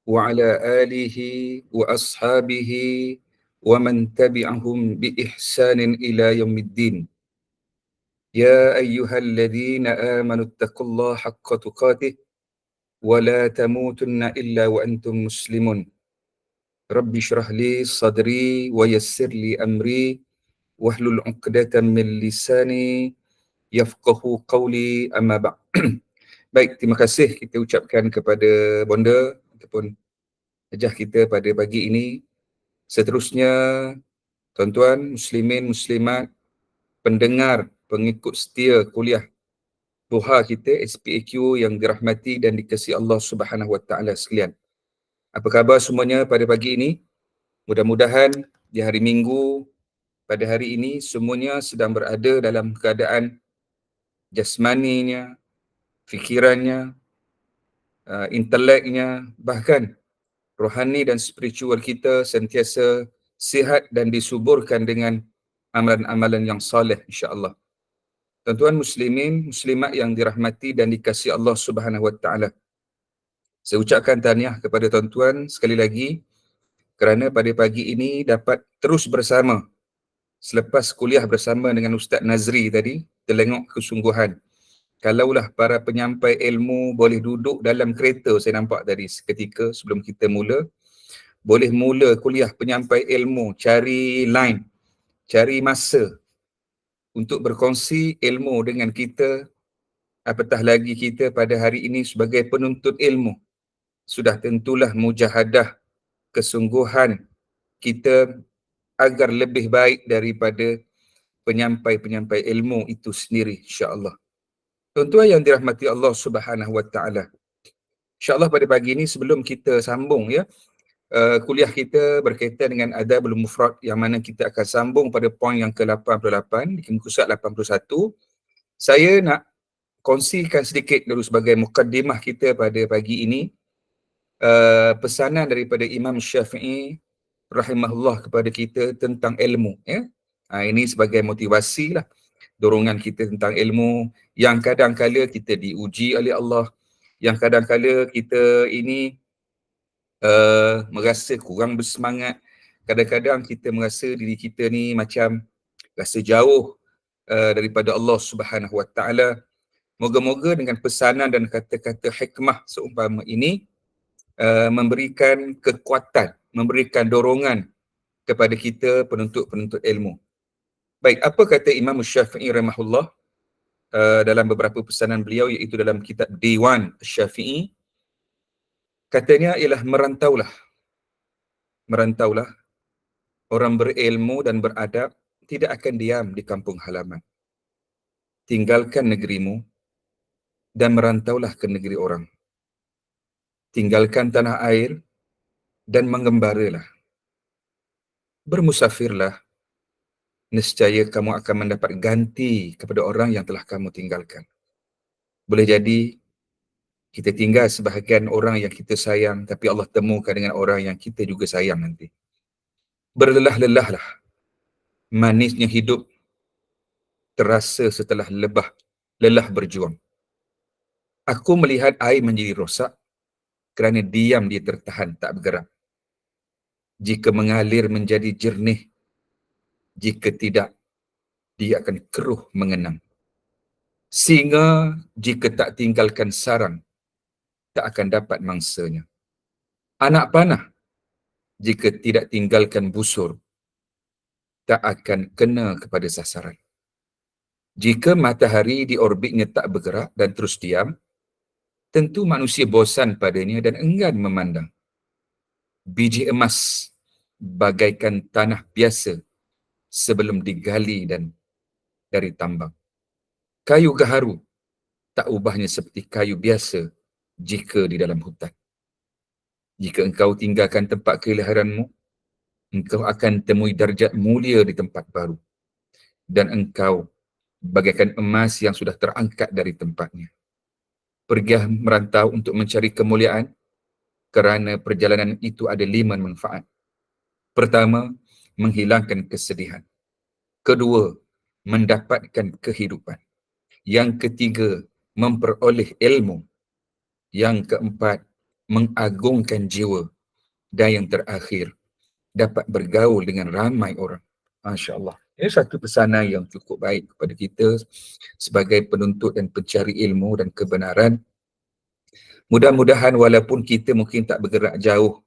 وعلى آله وأصحابه ومن تبعهم بإحسان إلى يوم الدين. يا أيها الذين آمنوا اتقوا الله حق تقاته ولا تموتن إلا وأنتم مسلمون. رب اشرح لي صدري ويسر لي أمري واحلل عقدة من لساني يفقه قولي أما بعد. Baik, terima kasih kita ucapkan kepada bonda ataupun hajah kita pada pagi ini. Seterusnya, tuan-tuan, muslimin, muslimat, pendengar, pengikut setia kuliah Duha kita, SPAQ yang dirahmati dan dikasihi Allah Subhanahu Wa Taala sekalian. Apa khabar semuanya pada pagi ini? Mudah-mudahan di hari Minggu pada hari ini semuanya sedang berada dalam keadaan jasmaninya, fikirannya, inteleknya, bahkan rohani dan spiritual kita sentiasa sihat dan disuburkan dengan amalan-amalan yang saleh, insya-Allah. Tuan-tuan muslimin, muslimat yang dirahmati dan dikasihi Allah Subhanahu Wa Taala. Saya ucapkan tahniah kepada tuan-tuan sekali lagi kerana pada pagi ini dapat terus bersama selepas kuliah bersama dengan Ustaz Nazri tadi, terlengok kesungguhan. Kalaulah para penyampai ilmu boleh duduk dalam kereta, saya nampak tadi seketika sebelum kita mula, boleh mula kuliah penyampai ilmu, cari line, cari masa untuk berkongsi ilmu dengan kita, apatah lagi kita pada hari ini sebagai penuntut ilmu. Sudah tentulah mujahadah, kesungguhan kita agar lebih baik daripada penyampai-penyampai ilmu itu sendiri, insya-Allah. Tuan-tuan yang dirahmati Allah Subhanahu Wa Taala, insya-Allah pada pagi ini sebelum kita sambung kuliah kita berkaitan dengan adabul mufrad yang mana kita akan sambung pada poin yang ke-88 di muka surat 81, saya nak kongsikan sedikit dulu sebagai mukaddimah kita pada pagi ini pesanan daripada Imam Syafi'i rahimahullah kepada kita tentang ilmu, ya. Ini sebagai motivasi lah, dorongan kita tentang ilmu yang kadang-kala kita diuji oleh Allah, yang kadang-kala kita ini merasa kurang bersemangat, kadang-kadang kita merasa diri kita ni macam rasa jauh daripada Allah Subhanahu Wa Taala. Moga-moga dengan pesanan dan kata-kata hikmah seumpama ini memberikan kekuatan, memberikan dorongan kepada kita penuntut-penuntut ilmu. Baik, apa kata Imam Syafi'i rahimahullah dalam beberapa pesanan beliau, iaitu dalam kitab Diwan Syafi'i. Katanya ialah merantaulah orang berilmu dan beradab tidak akan diam di kampung halaman. Tinggalkan negerimu dan merantaulah ke negeri orang. Tinggalkan tanah air dan mengembaralah. Bermusafirlah, nescaya kamu akan mendapat ganti kepada orang yang telah kamu tinggalkan. Boleh jadi kita tinggal sebahagian orang yang kita sayang, tapi Allah temukan dengan orang yang kita juga sayang nanti. Berlelah-lelahlah. Manisnya hidup terasa setelah lelah berjuang. Aku melihat air menjadi rosak kerana diam dia tertahan tak bergerak. Jika mengalir menjadi jernih, jika tidak, dia akan keruh mengenang. Singa jika tak tinggalkan sarang, tak akan dapat mangsanya. Anak panah jika tidak tinggalkan busur, tak akan kena kepada sasaran. Jika matahari di orbitnya tak bergerak dan terus diam, tentu manusia bosan padanya dan enggan memandang. Biji emas bagaikan tanah biasa sebelum digali dan dari tambang. Kayu gaharu tak ubahnya seperti kayu biasa jika di dalam hutan. Jika engkau tinggalkan tempat kelahiranmu, engkau akan temui darjat mulia di tempat baru. Dan engkau bagaikan emas yang sudah terangkat dari tempatnya. Pergilah merantau untuk mencari kemuliaan, kerana perjalanan itu ada 5 manfaat. Pertama, menghilangkan kesedihan. Kedua, mendapatkan kehidupan. Yang ketiga, memperoleh ilmu. Yang keempat, mengagungkan jiwa, dan yang terakhir, dapat bergaul dengan ramai orang. Masya Allah. Ini satu pesanan yang cukup baik kepada kita sebagai penuntut dan pencari ilmu dan kebenaran. Mudah-mudahan walaupun kita mungkin tak bergerak jauh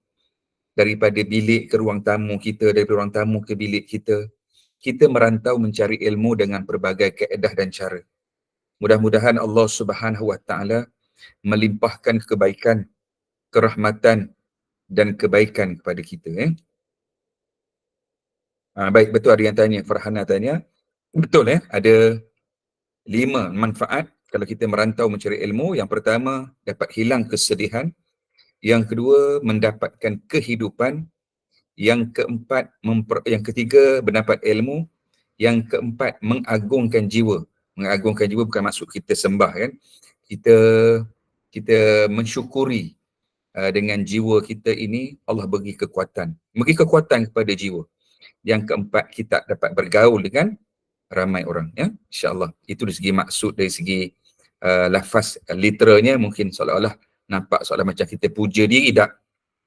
daripada bilik ke ruang tamu kita, dari ruang tamu ke bilik kita merantau mencari ilmu dengan pelbagai kaedah dan cara. Mudah-mudahan Allah Subhanahu Wa Taala melimpahkan kebaikan, kerahmatan dan kebaikan kepada kita. Baik, betul ada yang tanya, Farhana tanya. Betul ada 5 manfaat kalau kita merantau mencari ilmu. Yang pertama, dapat hilang kesedihan. Yang kedua, mendapatkan kehidupan. Yang keempat, yang ketiga, mendapat ilmu. Yang keempat, mengagungkan jiwa. Mengagungkan jiwa bukan maksud kita sembah kan. Kita mensyukuri dengan jiwa kita ini Allah bagi kekuatan. Bagi kekuatan kepada jiwa. Yang keempat, kita dapat bergaul dengan ramai orang, insya-Allah. Itu dari segi maksud, dari segi lafaz literalnya mungkin seolah-olah nampak seolah macam kita puja diri, tak,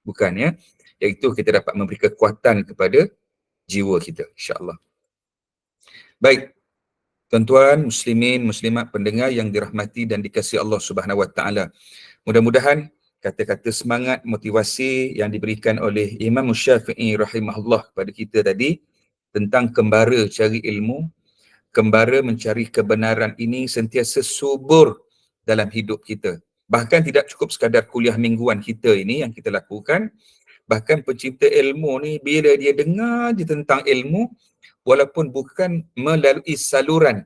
bukan iaitu kita dapat memberi kekuatan kepada jiwa kita, insya-Allah. Baik, tuan-tuan muslimin muslimat pendengar yang dirahmati dan dikasihi Allah Subhanahu Wa Taala. Mudah-mudahan kata-kata semangat motivasi yang diberikan oleh Imam Syafi'i rahimahullah kepada kita tadi tentang kembara cari ilmu, kembara mencari kebenaran ini sentiasa subur dalam hidup kita. Bahkan tidak cukup sekadar kuliah mingguan kita ini yang kita lakukan, bahkan pencinta ilmu ni bila dia dengar je tentang ilmu, walaupun bukan melalui saluran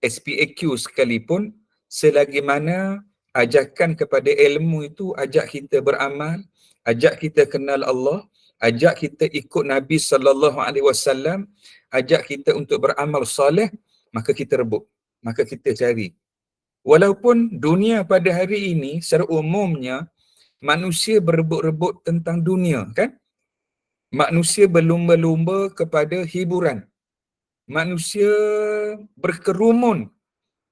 SPAQ sekalipun, selagi mana ajakan kepada ilmu itu ajak kita beramal, ajak kita kenal Allah, ajak kita ikut Nabi SAW, ajak kita untuk beramal soleh, maka kita rebut, maka kita cari. Walaupun dunia pada hari ini secara umumnya manusia berebut-rebut tentang dunia, kan? Manusia berlumba-lumba kepada hiburan. Manusia berkerumun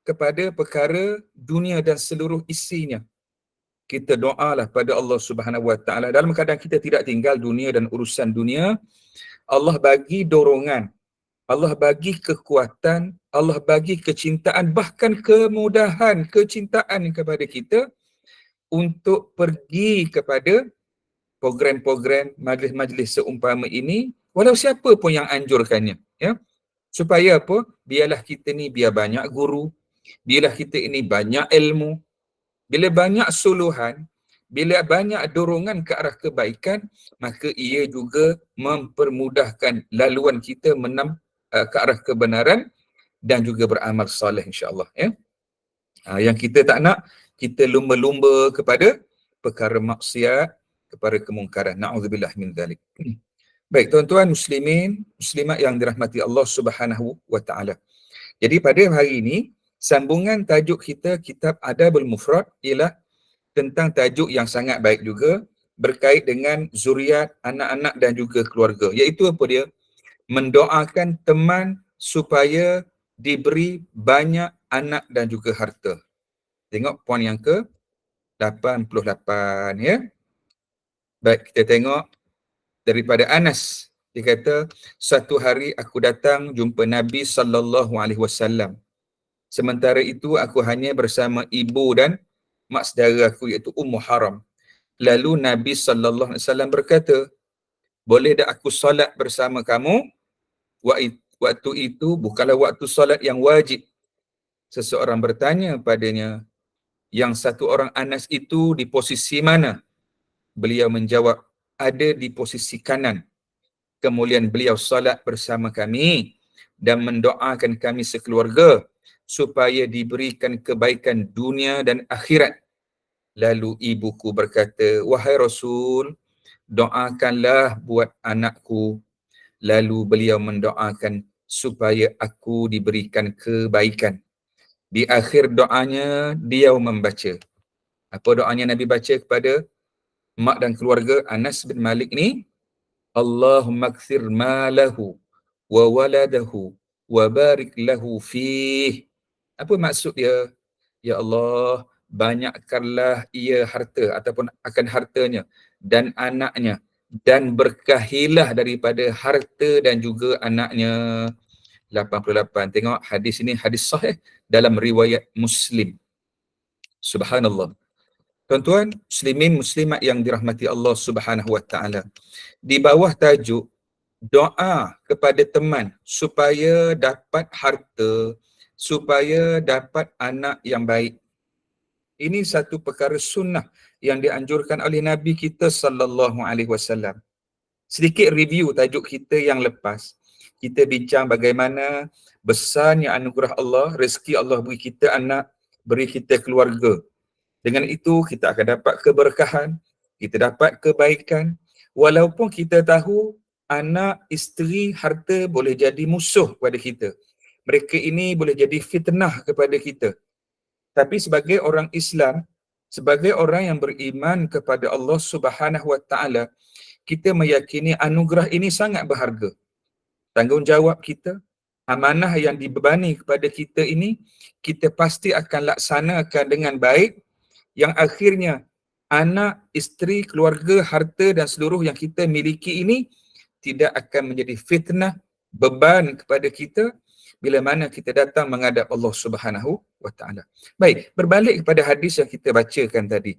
kepada perkara dunia dan seluruh isinya. Kita doalah pada Allah Subhanahu Wa Taala dalam keadaan kita tidak tinggal dunia dan urusan dunia. Allah bagi dorongan, Allah bagi kekuatan, Allah bagi kecintaan, bahkan kemudahan, kecintaan kepada kita untuk pergi kepada program-program majlis-majlis seumpama ini, walau siapa pun yang anjurkannya, supaya apa? Biarlah kita ni biar banyak guru, biarlah kita ini banyak ilmu, bila banyak suluhan, bila banyak dorongan ke arah kebaikan, maka ia juga mempermudahkan laluan kita ke arah kebenaran dan juga beramal soleh, insya-Allah, yang kita tak nak, kita lumba-lumba kepada perkara maksiat, kepada kemungkaran. Na'udzubillah min dzalik. Baik, tuan-tuan muslimin, muslimat yang dirahmati Allah Subhanahu Wa Taala. Jadi pada hari ini, sambungan tajuk kita kitab Adabul Mufrad ialah tentang tajuk yang sangat baik juga berkait dengan zuriat, anak-anak dan juga keluarga. Iaitu apa dia? Mendoakan teman supaya diberi banyak anak dan juga harta. Tengok poin yang ke 88, Baik, kita tengok daripada Anas. Dia kata, satu hari aku datang jumpa Nabi SAW. Sementara itu aku hanya bersama ibu dan mak saudara aku iaitu Ummu Haram. Lalu Nabi SAW berkata, boleh tak aku solat bersama kamu? Waktu itu bukanlah waktu solat yang wajib. Seseorang bertanya padanya, yang satu orang Anas itu di posisi mana? Beliau menjawab, ada di posisi kanan. Kemudian beliau solat bersama kami dan mendoakan kami sekeluarga supaya diberikan kebaikan dunia dan akhirat. Lalu ibuku berkata, wahai Rasul, doakanlah buat anakku. Lalu beliau mendoakan supaya aku diberikan kebaikan. Di akhir doanya, dia membaca. Apa doanya Nabi baca kepada mak dan keluarga Anas bin Malik ni? Allahumma kthir malahu wa waladahu wa barik lahu fih. Apa maksud dia? Ya Allah, banyakkanlah ia harta ataupun akan hartanya dan anaknya, dan berkahilah daripada harta dan juga anaknya. 88. Tengok hadis ini hadis sahih dalam riwayat Muslim. Subhanallah. Tuan-tuan, muslimin muslimat yang dirahmati Allah Subhanahu wa taala. Di bawah tajuk doa kepada teman supaya dapat harta, supaya dapat anak yang baik. Ini satu perkara sunnah yang dianjurkan oleh Nabi kita sallallahu alaihi wasallam. Sedikit review tajuk kita yang lepas. Kita bincang bagaimana besarnya anugerah Allah, rezeki Allah beri kita anak, beri kita keluarga. Dengan itu kita akan dapat keberkahan, kita dapat kebaikan. Walaupun kita tahu anak, isteri, harta boleh jadi musuh kepada kita. Mereka ini boleh jadi fitnah kepada kita. Tapi sebagai orang Islam, sebagai orang yang beriman kepada Allah Subhanahu wa taala, kita meyakini anugerah ini sangat berharga. Tanggungjawab kita, amanah yang dibebani kepada kita ini, kita pasti akan laksanakan dengan baik, yang akhirnya anak, isteri, keluarga, harta dan seluruh yang kita miliki ini tidak akan menjadi fitnah, beban kepada kita bila mana kita datang menghadap Allah Subhanahu wa taala. Baik, berbalik kepada hadis yang kita bacakan tadi.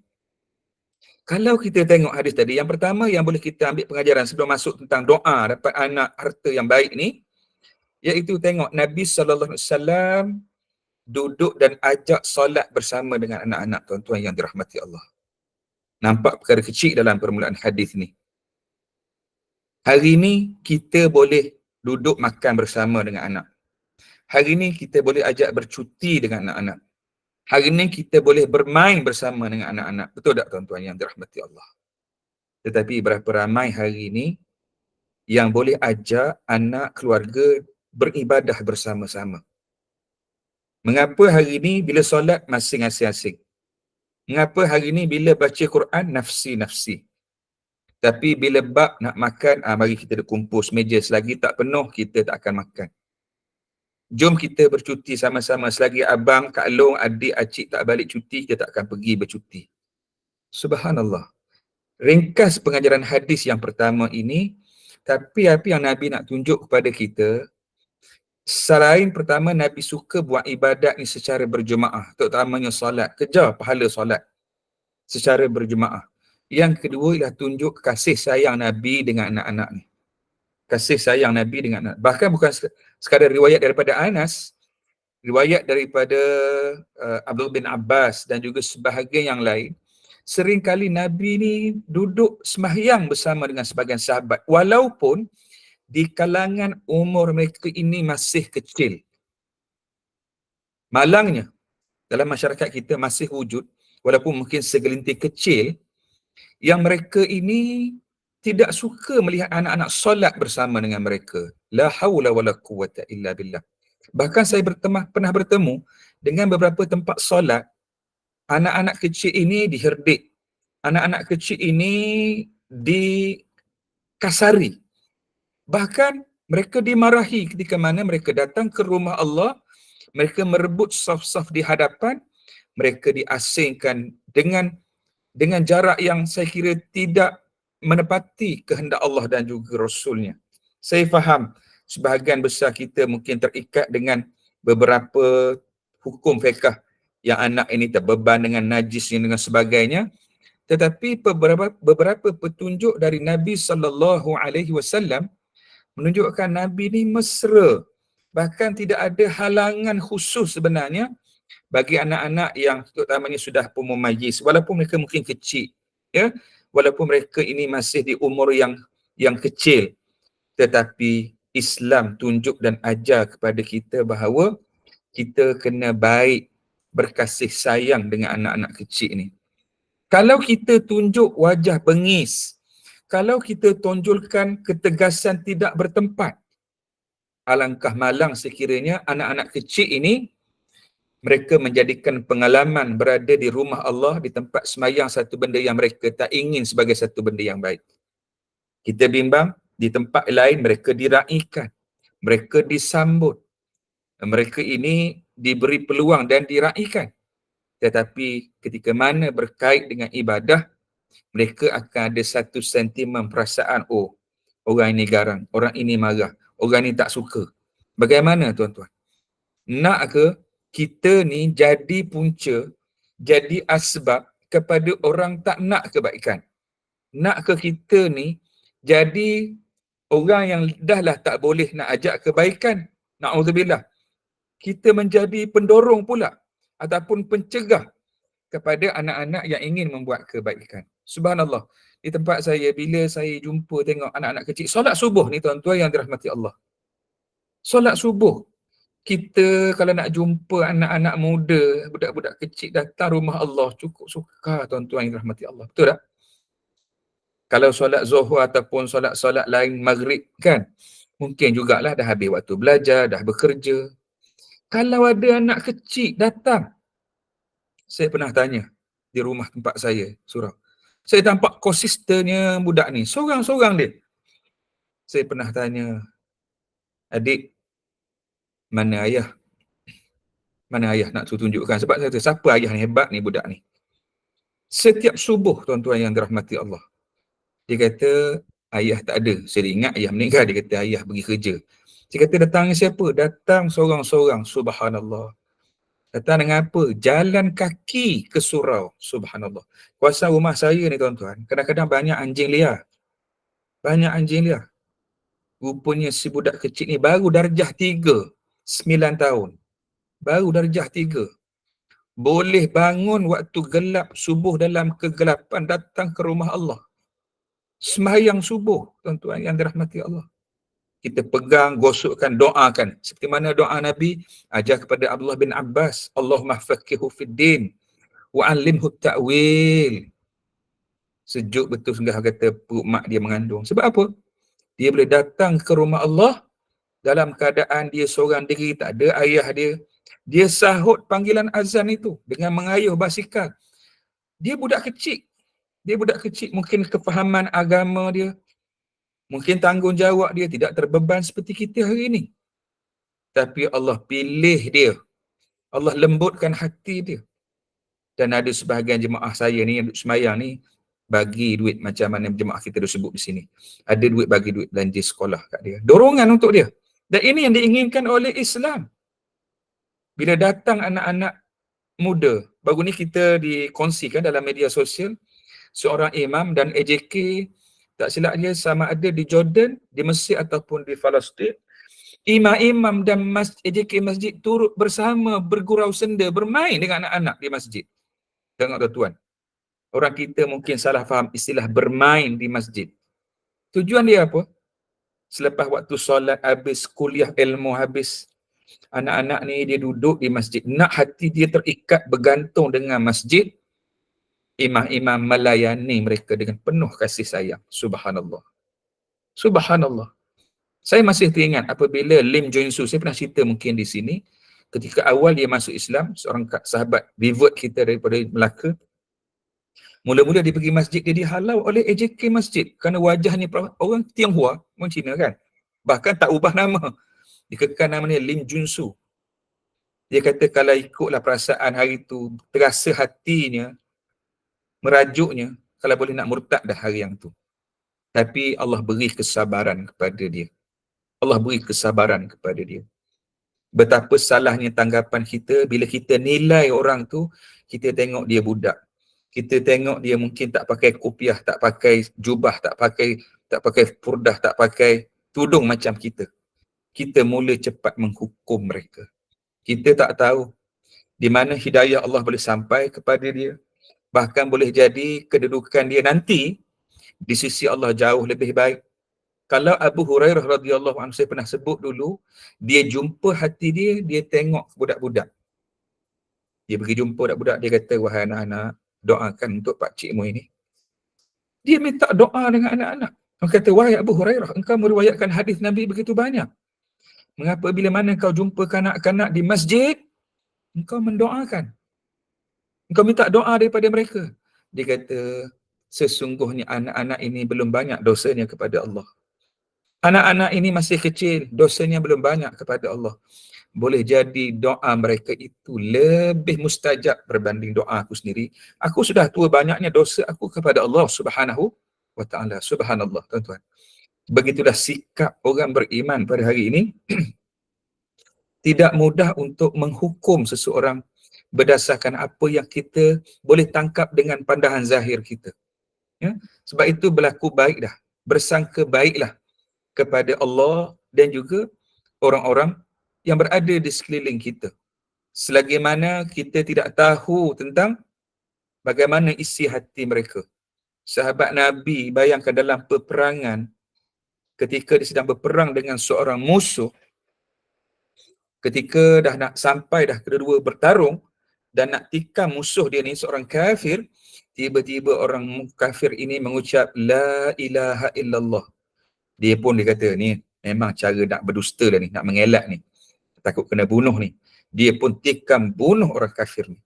Kalau kita tengok hadis tadi, yang pertama yang boleh kita ambil pengajaran sebelum masuk tentang doa dapat anak, harta yang baik ni, iaitu tengok Nabi sallallahu alaihi wasallam duduk dan ajak solat bersama dengan anak-anak, tuan-tuan yang dirahmati Allah. Nampak perkara kecil dalam permulaan hadis ni. Hari ni kita boleh duduk makan bersama dengan anak. Hari ni kita boleh ajak bercuti dengan anak-anak. Hari ni kita boleh bermain bersama dengan anak-anak. Betul tak tuan-tuan yang dirahmati Allah? Tetapi berapa ramai hari ni yang boleh ajak anak keluarga beribadah bersama-sama? Mengapa hari ni bila solat masing-masing? Mengapa hari ni bila baca Quran nafsi-nafsi? Tapi bila bab nak makan, mari kita kumpul semeja. Selagi tak penuh, kita tak akan makan. Jom kita bercuti sama-sama. Selagi abang, kak long, adik, acik tak balik cuti, kita tak akan pergi bercuti. Subhanallah. Ringkas pengajaran hadis yang pertama ini, tapi apa yang Nabi nak tunjuk kepada kita, selain pertama Nabi suka buat ibadat ni secara berjemaah, terutamanya solat, kejar pahala solat secara berjemaah. Yang kedua ialah tunjuk kasih sayang Nabi dengan anak-anak ni. Kasih sayang Nabi dengan anak. Bahkan bukan sekadar riwayat daripada Anas, riwayat daripada Abdul bin Abbas dan juga sebahagian yang lain, seringkali Nabi ni duduk sembahyang bersama dengan sebahagian sahabat, walaupun di kalangan umur mereka ini masih kecil. Malangnya, dalam masyarakat kita masih wujud, walaupun mungkin segelintir kecil, yang mereka ini tidak suka melihat anak-anak solat bersama dengan mereka. La haula wala quwwata illa billah. Bahkan saya pernah bertemu dengan beberapa tempat solat, anak-anak kecil ini diherdik. Anak-anak kecil ini dikasari. Bahkan mereka dimarahi ketika mana mereka datang ke rumah Allah, mereka merebut saf-saf di hadapan, mereka diasingkan dengan jarak yang saya kira tidak menepati kehendak Allah dan juga Rasulnya. Saya faham sebahagian besar kita mungkin terikat dengan beberapa hukum fiqh yang anak ini terbeban dengan najisnya dengan sebagainya, tetapi beberapa petunjuk dari Nabi sallallahu alaihi wasallam menunjukkan Nabi ni mesra, bahkan tidak ada halangan khusus sebenarnya bagi anak-anak yang terutamanya sudah pemumayyiz, walaupun mereka mungkin kecil, ya, walaupun mereka ini masih di umur yang kecil, tetapi Islam tunjuk dan ajar kepada kita bahawa kita kena baik, berkasih sayang dengan anak-anak kecil ni. Kalau kita tunjuk wajah bengis, kalau kita tonjolkan ketegasan tidak bertempat, alangkah malang sekiranya anak-anak kecil ini mereka menjadikan pengalaman berada di rumah Allah, di tempat semayang, satu benda yang mereka tak ingin sebagai satu benda yang baik. Kita bimbang, di tempat lain mereka diraikan, mereka disambut, mereka ini diberi peluang dan diraikan. Tetapi ketika mana berkait dengan ibadah, mereka akan ada satu sentimen perasaan, oh, orang ini garang, orang ini marah, orang ini tak suka. Bagaimana tuan-tuan? Nak ke kita ni jadi punca, jadi asbab kepada orang tak nak kebaikan? Nak ke kita ni jadi orang yang dah lah tak boleh nak ajak kebaikan? Na'udzubillah. Kita menjadi pendorong pula ataupun pencegah kepada anak-anak yang ingin membuat kebaikan. Subhanallah. Di tempat saya, bila saya jumpa tengok anak-anak kecil, solat subuh ni tuan-tuan yang dirahmati Allah. Solat subuh. Kita kalau nak jumpa anak-anak muda, budak-budak kecil datang rumah Allah, cukup suka tuan-tuan yang dirahmati Allah. Betul tak? Kalau solat zuhur ataupun solat-solat lain maghrib kan, mungkin jugalah dah habis waktu belajar, dah bekerja. Kalau ada anak kecil datang, saya pernah tanya di rumah tempat saya, surau. Saya nampak konsistennya budak ni, seorang-seorang dia. Saya pernah tanya, adik, mana ayah? Mana ayah nak tunjukkan? Sebab saya kata, siapa ayah ni, hebat ni budak ni. Setiap subuh, tuan-tuan yang dirahmati Allah, dia kata, ayah tak ada. Saya ingat ayah meninggal, dia kata, ayah pergi kerja. Saya kata, datang siapa? Datang seorang-seorang, subhanallah. Datang dengan apa? Jalan kaki ke surau, subhanallah. Kuasa rumah saya ni tuan-tuan, kadang-kadang banyak anjing liar. Banyak anjing liar. Rupanya si budak kecil ni baru darjah 3, 9 tahun. Baru darjah 3. Boleh bangun waktu gelap subuh dalam kegelapan datang ke rumah Allah. Sembahyang subuh, tuan-tuan yang dirahmati Allah. Kita pegang, gosokkan, doakan. Seperti mana doa Nabi, ajar kepada Abdullah bin Abbas, Allahumma faqihu fid din wa 'allimhu ta'wil. Sejuk betul sungguh kata perut mak dia mengandung. Sebab apa? Dia boleh datang ke rumah Allah dalam keadaan dia seorang diri, tak ada ayah dia. Dia sahut panggilan azan itu dengan mengayuh basikal. Dia budak kecil. Dia budak kecil, mungkin kefahaman agama dia, mungkin tanggungjawab dia tidak terbeban seperti kita hari ini. Tapi Allah pilih dia. Allah lembutkan hati dia. Dan ada sebahagian jemaah saya ni yang duduk semayang ni, bagi duit macam mana jemaah kita dah sebut di sini. Ada duit, bagi duit belanja sekolah kat dia. Dorongan untuk dia. Dan ini yang diinginkan oleh Islam. Bila datang anak-anak muda, baru ni kita dikongsikan dalam media sosial, seorang imam dan AJK, tak silap dia sama ada di Jordan, di Mesir ataupun di Palestin, imam-imam dan AJK masjid turut bersama bergurau senda, bermain dengan anak-anak di masjid. Tengok tuan-tuan, orang kita mungkin salah faham istilah bermain di masjid. Tujuan dia apa? Selepas waktu solat habis, kuliah ilmu habis, anak-anak ni dia duduk di masjid, nak hati dia terikat bergantung dengan masjid. Imam-imam melayani mereka dengan penuh kasih sayang. Subhanallah. Subhanallah. Saya masih teringat apabila Lim Joon Soo, saya pernah cerita mungkin di sini, ketika awal dia masuk Islam, seorang sahabat revert kita daripada Melaka, mula-mula dia pergi masjid, dia dihalau oleh AJK masjid kerana wajahnya orang Tionghoa, orang Cina kan. Bahkan tak ubah nama. Dikekal namanya Lim Joon Soo. Dia kata kalau ikutlah perasaan hari itu, terasa hatinya, merajuknya, kalau boleh nak murtad dah hari yang tu. Tapi Allah beri kesabaran kepada dia. Allah beri kesabaran kepada dia. Betapa salahnya tanggapan kita bila kita nilai orang tu, kita tengok dia budak. Kita tengok dia mungkin tak pakai kopiah, tak pakai jubah, tak pakai purdah, tak pakai tudung macam kita. Kita mula cepat menghukum mereka. Kita tak tahu di mana hidayah Allah boleh sampai kepada dia. Bahkan boleh jadi kedudukan dia nanti di sisi Allah jauh lebih baik. Kalau Abu Hurairah radhiyallahu anhu, saya pernah sebut dulu, dia jumpa hati dia, dia tengok budak-budak. Dia pergi jumpa budak-budak, dia kata, wahai anak-anak, doakan untuk pak cikmu ini. Dia minta doa dengan anak-anak. Dia kata, wahai Abu Hurairah, engkau meriwayatkan hadis Nabi begitu banyak. Mengapa bila mana kau jumpa kanak-kanak di masjid, engkau mendoakan? Engkau minta doa daripada mereka. Dia kata, sesungguhnya anak-anak ini belum banyak dosanya kepada Allah. Anak-anak ini masih kecil, dosanya belum banyak kepada Allah. boleh jadi doa mereka itu lebih mustajab berbanding doa aku sendiri. Aku sudah tua, banyaknya dosa aku kepada Allah Subhanahu wa taala. Subhanallah, tuan-tuan. Begitulah sikap orang beriman pada hari ini. Tidak mudah untuk menghukum seseorang berdasarkan apa yang kita boleh tangkap dengan pandangan zahir kita. Ya? Sebab itu berlaku baik dah, bersangka baiklah kepada Allah dan juga orang-orang yang berada di sekeliling kita. Selagi mana kita tidak tahu tentang bagaimana isi hati mereka. Sahabat Nabi, bayangkan dalam peperangan, ketika dia sedang berperang dengan seorang musuh, ketika dah nak sampai dah kedua-dua bertarung dan nak tikam musuh dia ni seorang kafir, tiba-tiba orang kafir ini mengucap la ilaha illallah. Dia pun dia kata ni memang cara nak berdusta dah ni, nak mengelak ni, takut kena bunuh ni. Dia pun tikam bunuh orang kafir ni.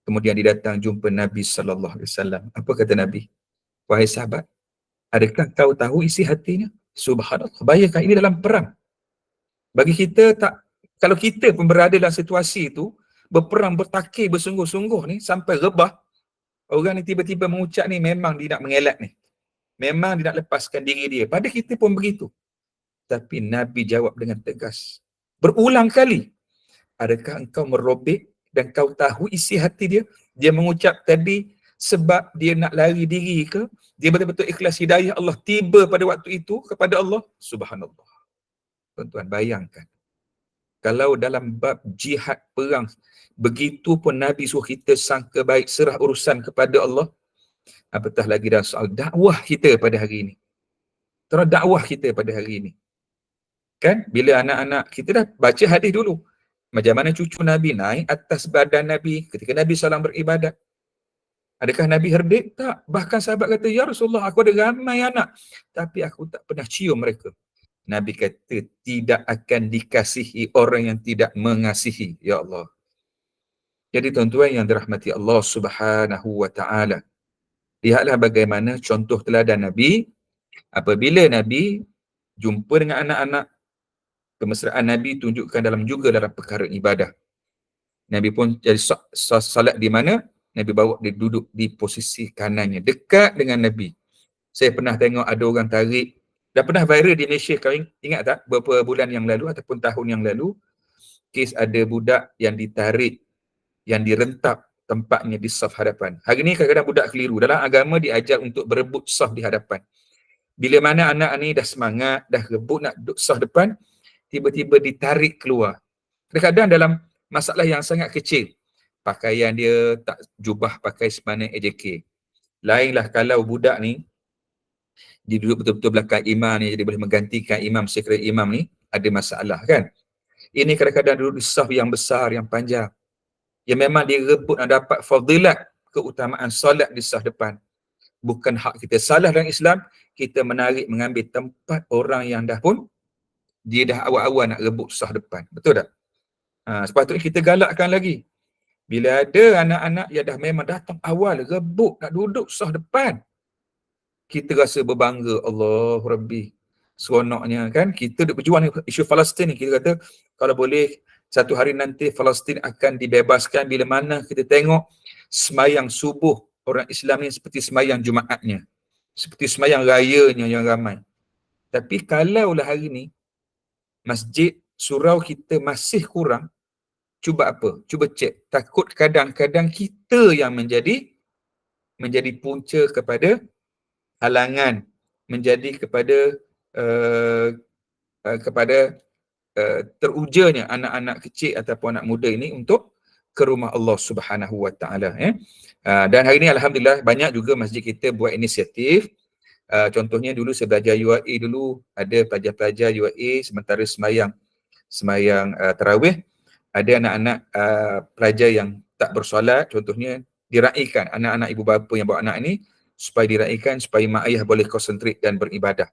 Kemudian dia datang jumpa Nabi sallallahu alaihi wasallam. Apa kata Nabi? Wahai sahabat, adakah kau tahu isi hatinya? Subhanallah. Bayangkan ini dalam perang. Bagi kita tak, kalau kita pun berada dalam situasi itu, berperang, bertakir, bersungguh-sungguh ni, sampai rebah, orang ni tiba-tiba mengucap ni, memang dia nak mengelak ni. Memang dia nak lepaskan diri dia. Pada kita pun begitu. Tapi Nabi jawab dengan tegas. Berulang kali. Adakah engkau merobek dan kau tahu isi hati dia? Dia mengucap tadi sebab dia nak lari diri ke? Dia betul-betul ikhlas hidayah Allah tiba pada waktu itu kepada Allah? Subhanallah. Tuan-tuan, bayangkan. Kalau dalam bab jihad perang, begitu pun Nabi suruh kita sangka baik, serah urusan kepada Allah, apatah lagi dah soal dakwah kita pada hari ini. Terus dakwah kita pada hari ini. Kan? Bila anak-anak, kita dah baca hadis dulu. Macam mana cucu Nabi naik atas badan Nabi ketika Nabi SAW beribadat. Adakah Nabi herdik? Tak. Bahkan sahabat kata, ya Rasulullah, aku ada ramai anak, tapi aku tak pernah cium mereka. Nabi kata, tidak akan dikasihi orang yang tidak mengasihi. Ya Allah. Jadi tuan-tuan yang dirahmati Allah Subhanahu wa taala, lihatlah bagaimana contoh teladan Nabi. Apabila Nabi jumpa dengan anak-anak, kemesraan Nabi tunjukkan juga dalam perkara ibadah. Nabi pun jadi salat di mana? Nabi bawa dia duduk di posisi kanannya, dekat dengan Nabi. Saya pernah tengok ada orang tarik, dah pernah viral di Malaysia, kau ingat tak? Beberapa bulan yang lalu ataupun tahun yang lalu, kes ada budak yang ditarik, yang direntap tempatnya di saf hadapan. Hari ni kadang-kadang budak keliru. Dalam agama diajar untuk berebut saf di hadapan. Bila mana anak ni dah semangat, dah rebut nak duduk saf depan, tiba-tiba ditarik keluar. Kadang-kadang dalam masalah yang sangat kecil, pakaian dia tak jubah pakai semana AJK. Lainlah kalau budak ni, dia duduk betul-betul belakang imam ni, jadi boleh menggantikan imam, sekretariat imam ni, ada masalah kan. Ini kadang-kadang duduk di saf yang besar, yang panjang, yang memang dia rebut nak dapat fadilat keutamaan solat di saf depan. Bukan hak kita. Salah dalam Islam, kita menarik, mengambil tempat orang yang dah pun, dia dah awal-awal nak rebut saf depan. Betul tak? Sepatutnya kita galakkan lagi. Bila ada anak-anak yang dah memang datang awal, rebut nak duduk saf depan, kita rasa berbangga. Allah Rabbi, seronoknya kan. Kita duk berjuang isu Palestin ni. Kita kata kalau boleh satu hari nanti Palestin akan dibebaskan. Bila mana kita tengok semayang subuh orang Islam ni seperti semayang Jumaatnya, seperti semayang rayanya yang ramai. Tapi kalaulah hari ni masjid surau kita masih kurang, cuba apa? Cuba cek. Takut kadang-kadang kita yang menjadi punca kepada halangan, menjadi kepada terujarnya anak-anak kecil ataupun anak muda ini untuk ke rumah Allah Subhanahu wa taala. Dan hari ini alhamdulillah banyak juga masjid kita buat inisiatif. Contohnya dulu saya belajar UAE dulu, ada pelajar-pelajar UAE sementara semayang tarawih, ada anak-anak pelajar yang tak bersolat, contohnya diraikan anak-anak ibu bapa yang bawa anak ini supaya diraikan supaya mak ayah boleh konsentrate dan beribadah.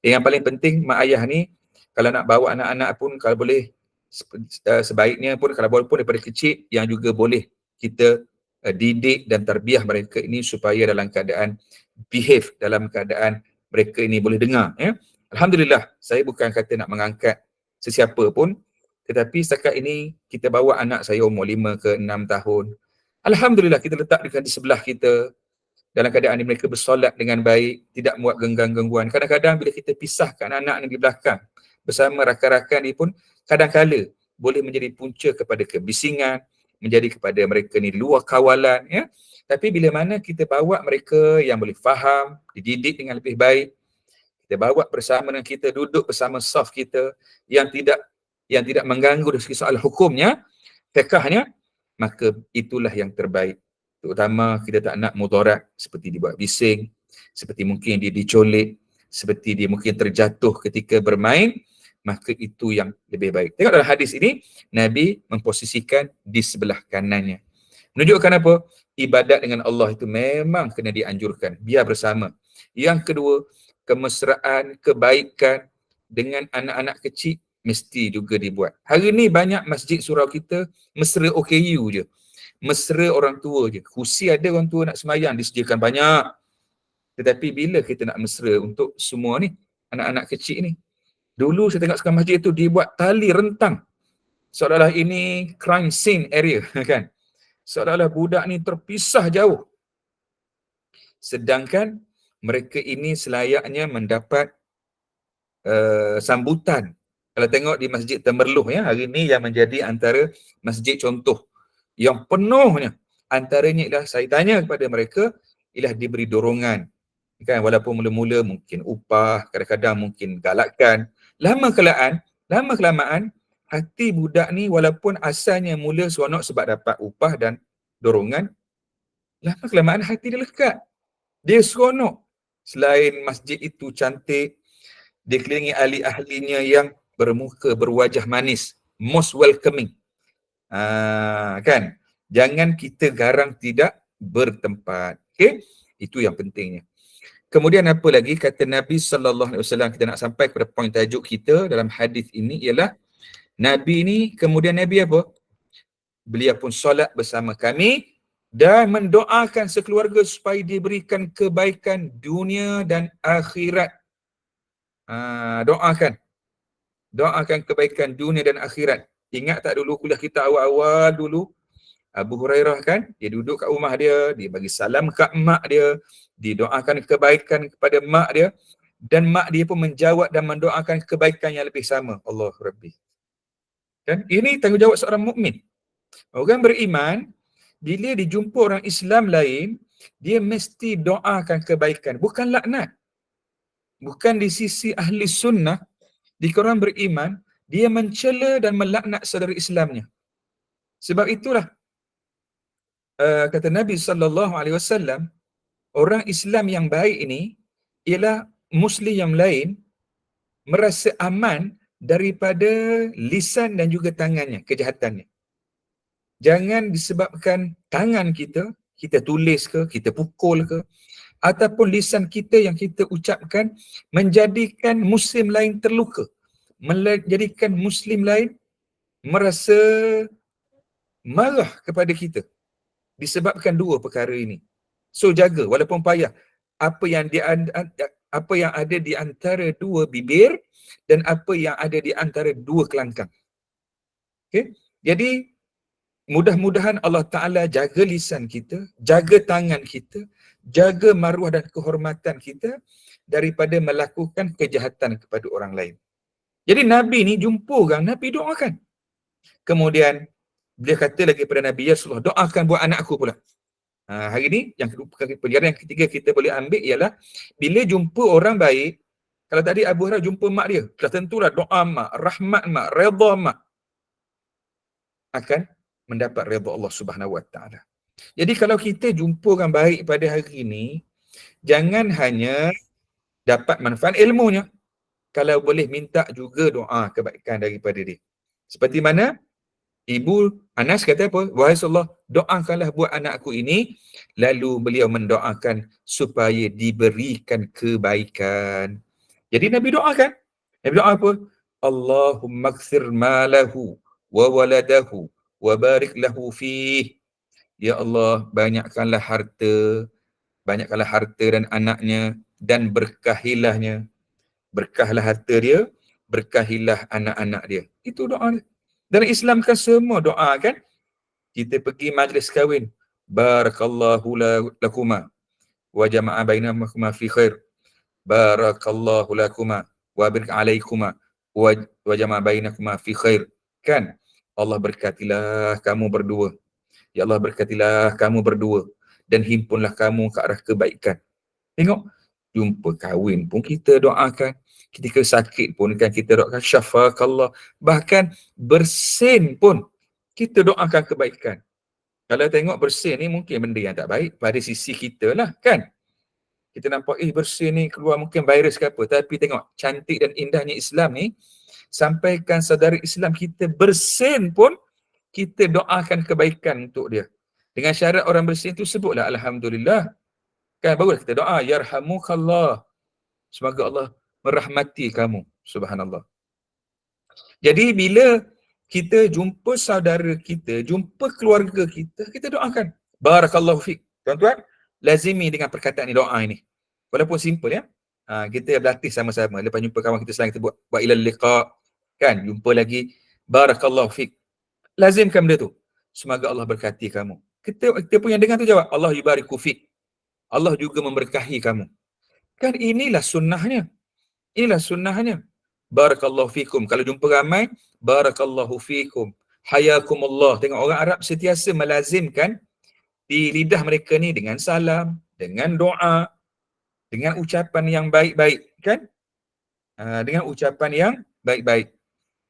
Yang paling penting mak ayah ni kalau nak bawa anak-anak pun kalau boleh sebaiknya pun kalau boleh pun daripada kecil yang juga boleh kita didik dan tarbiyah mereka ini supaya dalam keadaan behave, dalam keadaan mereka ini boleh dengar. Alhamdulillah, saya bukan kata nak mengangkat sesiapa pun, Tetapi setakat ini kita bawa anak saya umur 5 ke 6 tahun. Alhamdulillah kita letak dekat di sebelah kita, dalam keadaan mereka bersolat dengan baik, tidak muat gangguan. Kadang-kadang bila kita pisahkan anak-anak di belakang bersama rakan-rakan ni pun kadang-kala boleh menjadi punca kepada kebisingan, menjadi kepada mereka ni luar kawalan, ya. Tapi bila mana kita bawa mereka yang boleh faham, dididik dengan lebih baik, kita bawa bersama dengan kita, duduk bersama saf kita yang tidak mengganggu dari segi soal hukumnya, fiqahnya, maka itulah yang terbaik. Terutama kita tak nak mudarat seperti dibuat bising, seperti mungkin dia dicolik, seperti dia mungkin terjatuh ketika bermain, maka itu yang lebih baik. Tengok dalam hadis ini, Nabi memposisikan di sebelah kanannya. Menunjukkan apa? Ibadat dengan Allah itu memang kena dianjurkan, biar bersama. Yang kedua, kemesraan, kebaikan dengan anak-anak kecil mesti juga dibuat. Hari ni banyak masjid surau kita mesra OKU je. Mesra orang tua je. Kursi ada orang tua nak semayang disediakan banyak. Tetapi bila kita nak mesra untuk semua ni, anak-anak kecil ni. Dulu saya tengok sekarang masjid tu dibuat tali rentang. Seolah-olah ini crime scene area kan. Seolah-olah budak ni terpisah jauh. Sedangkan mereka ini selayaknya mendapat sambutan. Kalau tengok di Masjid Temerloh ya, hari ini yang menjadi antara masjid contoh yang penuhnya, antaranya ialah saya tanya kepada mereka, ialah diberi dorongan. Kan, walaupun mula-mula mungkin upah, kadang-kadang mungkin galakkan. Lama-kelamaan, hati budak ni walaupun asalnya mula seronok sebab dapat upah dan dorongan, lama-kelamaan hati dia lekat. Dia seronok. Selain masjid itu cantik, dikelilingi ahli-ahlinya yang berwajah manis, most welcoming. Kan? Jangan kita garang tidak bertempat. Okay? Itu yang pentingnya. Kemudian apa lagi kata Nabi SAW, kita nak sampai kepada poin tajuk kita dalam hadis ini ialah Nabi ni, kemudian Nabi apa? Beliau pun solat bersama kami dan mendoakan sekeluarga supaya diberikan kebaikan dunia dan akhirat. Doakan kebaikan dunia dan akhirat. Ingat tak dulu kuliah kita awal-awal dulu, Abu Hurairah kan, dia duduk kat rumah dia, dia bagi salam kat mak dia, didoakan kebaikan kepada mak dia, dan mak dia pun menjawab dan mendoakan kebaikan yang lebih sama. Allah Rabbi. Kan? Ini tanggungjawab seorang mukmin. Orang beriman, bila dijumpa orang Islam lain, dia mesti doakan kebaikan, bukan laknat. Bukan di sisi ahli sunnah, di orang beriman, dia mencela dan melaknat saudara Islamnya. Sebab itulah kata Nabi SAW, orang Islam yang baik ini ialah Muslim yang lain merasa aman daripada lisan dan juga tangannya, kejahatannya. Jangan disebabkan tangan kita tulis ke, kita pukul ke, ataupun lisan kita yang kita ucapkan menjadikan Muslim lain terluka, menjadikan Muslim lain merasa marah kepada kita. Disebabkan dua perkara ini. So jaga, walaupun payah, apa yang ada di antara dua bibir dan apa yang ada di antara dua kelangkang. Okay? Jadi mudah-mudahan Allah Ta'ala jaga lisan kita, jaga tangan kita, jaga maruah dan kehormatan kita daripada melakukan kejahatan kepada orang lain. Jadi Nabi ni jumpa orang, Nabi doakan. Kemudian dia kata lagi kepada Nabi, ya Rasulullah, doakan buat anakku pula. Hari ni yang pelajaran yang ketiga kita boleh ambil ialah bila jumpa orang baik, kalau tadi Abu Hurairah jumpa mak dia, dah tentulah doa mak, rahmat mak, redha mak akan mendapat redha Allah Subhanahu Wa Taala. Jadi kalau kita jumpa orang baik pada hari ini, jangan hanya dapat manfaat ilmunya, kalau boleh minta juga doa kebaikan daripada dia. Seperti mana Ibu Anas kata apa? Wahai Rasulullah, doakanlah buat anakku ini. Lalu beliau mendoakan supaya diberikan kebaikan. Jadi Nabi doakan. Nabi doa apa? Allahumma kthir malahu wa waladahu wa barik lahu fih. Ya Allah, banyakkanlah harta dan anaknya dan berkahilahnya. Berkahlah harta dia, berkahilah anak-anak dia. Itu doa dia. Dalam Islam kan semua doa kan. Kita pergi majlis kahwin, barakallahu lakuma wa jama'a bainakuma fi khair, barakallahu lakuma wa barik alaikuma wa jama'a bainakuma fi khair. Kan? Allah berkatilah kamu berdua. Ya Allah berkatilah kamu berdua dan himpunlah kamu ke arah kebaikan. Tengok, jumpa kahwin pun kita doakan, ketika sakit pun kan kita doakan syafakallah, bahkan bersin pun kita doakan kebaikan. Kalau tengok bersin ni mungkin benda yang tak baik pada sisi kita lah kan. Kita nampak bersin ni keluar mungkin virus ke apa, tapi tengok cantik dan indahnya Islam ni, sampaikan saudara Islam kita bersin pun kita doakan kebaikan untuk dia. Dengan syarat orang bersin tu sebutlah alhamdulillah. Kan barulah kita doa yarhamukallah. Semoga Allah merahmati kamu. Subhanallah. Jadi bila kita jumpa saudara kita, jumpa keluarga kita, kita doakan. Barakallahu fiik. Tuan-tuan, lazimi dengan perkataan ni, doa ini. Walaupun simple ya. Kita berlatih sama-sama. Lepas jumpa kawan kita selain kita buat wa ilal liqa. Kan, jumpa lagi. Barakallahu fiik. Lazimkan benda tu. Semoga Allah berkati kamu. Kita pun yang dengar tu jawab, Allah yubariku fiik. Allah juga memberkahi kamu. Kan inilah sunnahnya. Inilah sunnahnya. Barakallahu fikum. Kalau jumpa ramai, barakallahu fikum. Hayakumullah. Tengok orang Arab sentiasa melazimkan di lidah mereka ni dengan salam, dengan doa, dengan ucapan yang baik-baik. Kan? Dengan ucapan yang baik-baik.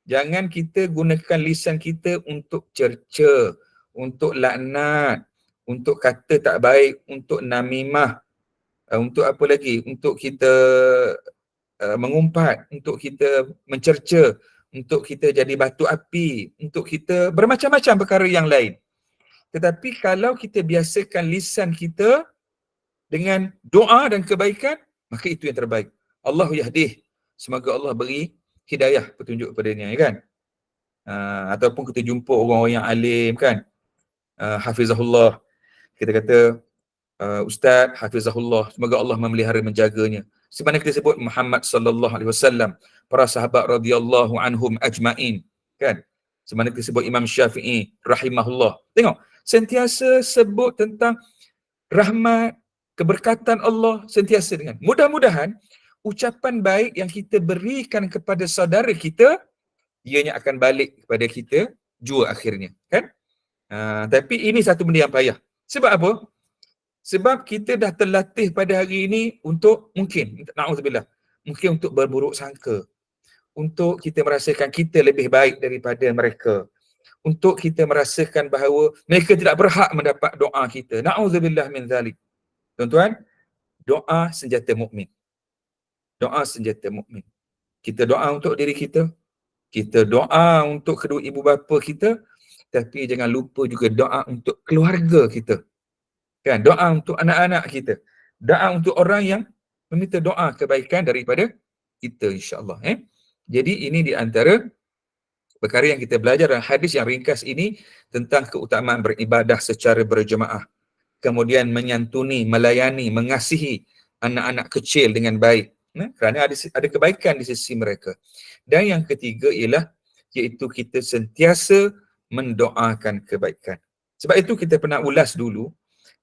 Jangan kita gunakan lisan kita untuk cerca, untuk laknat, untuk kata tak baik, untuk namimah, untuk apa lagi? Untuk kita mengumpat, untuk kita mencerca, untuk kita jadi batu api, untuk kita bermacam-macam perkara yang lain. Tetapi kalau kita biasakan lisan kita dengan doa dan kebaikan, maka itu yang terbaik. Allahu yahdih. Semoga Allah beri hidayah, petunjuk kepadanya, kan? Ataupun kita jumpa orang-orang yang alim, kan? Hafizahullah. Kita kata, Ustaz Hafizahullah, semoga Allah memelihara menjaganya. Sebagaimana kita sebut Muhammad sallallahu alaihi wasallam, para sahabat radhiyallahu anhum ajmain, kan? Sebagaimana kita sebut Imam Syafi'i rahimahullah. Tengok, sentiasa sebut tentang rahmat, keberkatan Allah sentiasa dengan. Mudah-mudahan ucapan baik yang kita berikan kepada saudara kita, ianya akan balik kepada kita jua akhirnya, kan? Tapi ini satu benda yang payah. Sebab apa? Sebab kita dah terlatih pada hari ini untuk mungkin, na'udzubillah, mungkin untuk berburuk sangka. Untuk kita merasakan kita lebih baik daripada mereka. Untuk kita merasakan bahawa mereka tidak berhak mendapat doa kita. Na'udzubillah min zalik. Tuan-tuan, doa senjata mukmin. Doa senjata mukmin. Kita doa untuk diri kita. Kita doa untuk kedua ibu bapa kita. Tapi jangan lupa juga doa untuk keluarga kita. Kan, doa untuk anak-anak kita, doa untuk orang yang meminta doa kebaikan daripada kita, insya-Allah. Jadi ini di antara perkara yang kita belajar dalam hadis yang ringkas ini tentang keutamaan beribadah secara berjemaah, kemudian menyantuni, melayani, mengasihi anak-anak kecil dengan baik, kerana ada kebaikan di sisi mereka. Dan yang ketiga ialah iaitu kita sentiasa mendoakan kebaikan. Sebab itu kita pernah ulas dulu